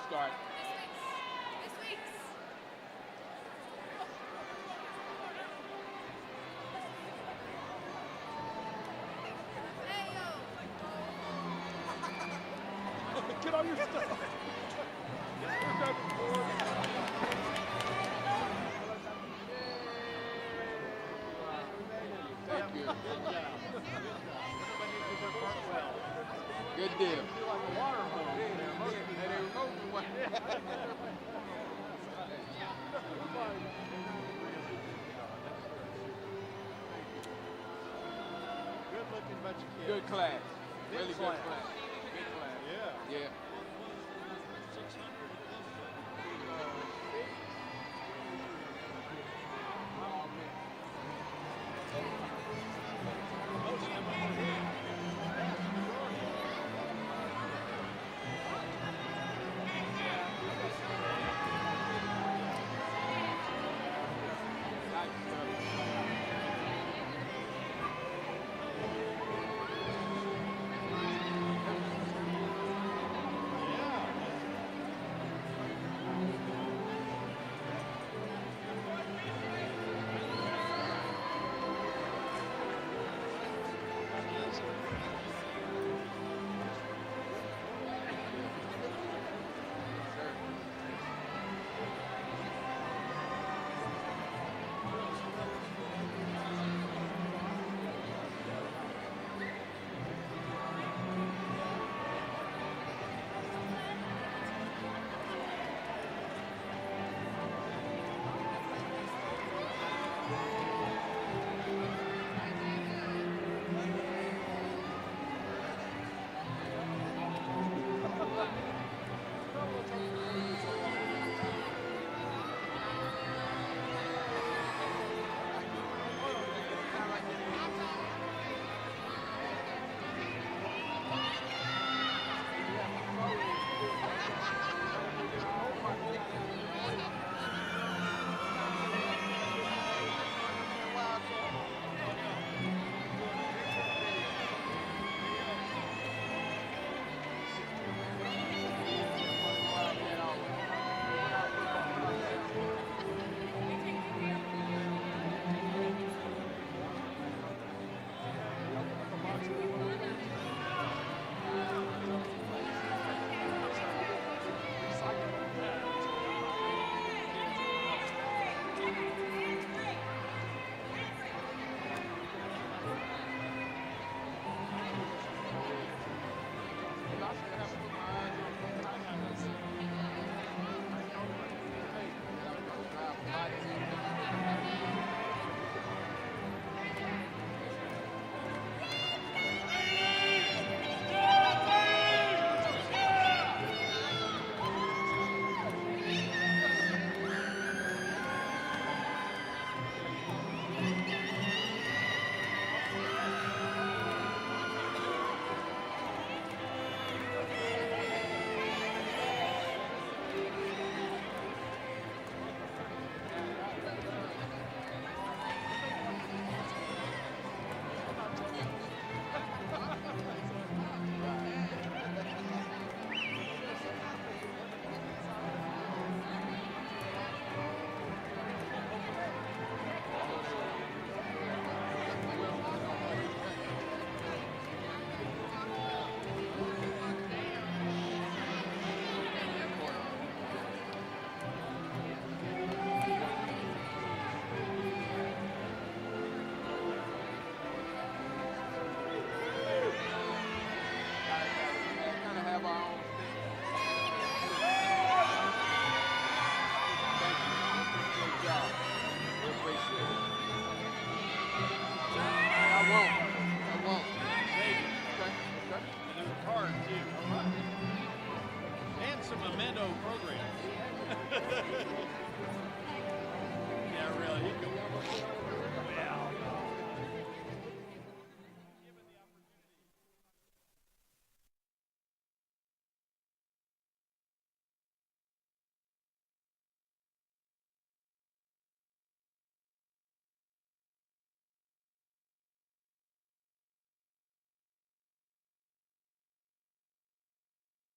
start. Get on your stuff. Thank you. Good deal. Good class. Really good class. Good class. Yeah. Yeah.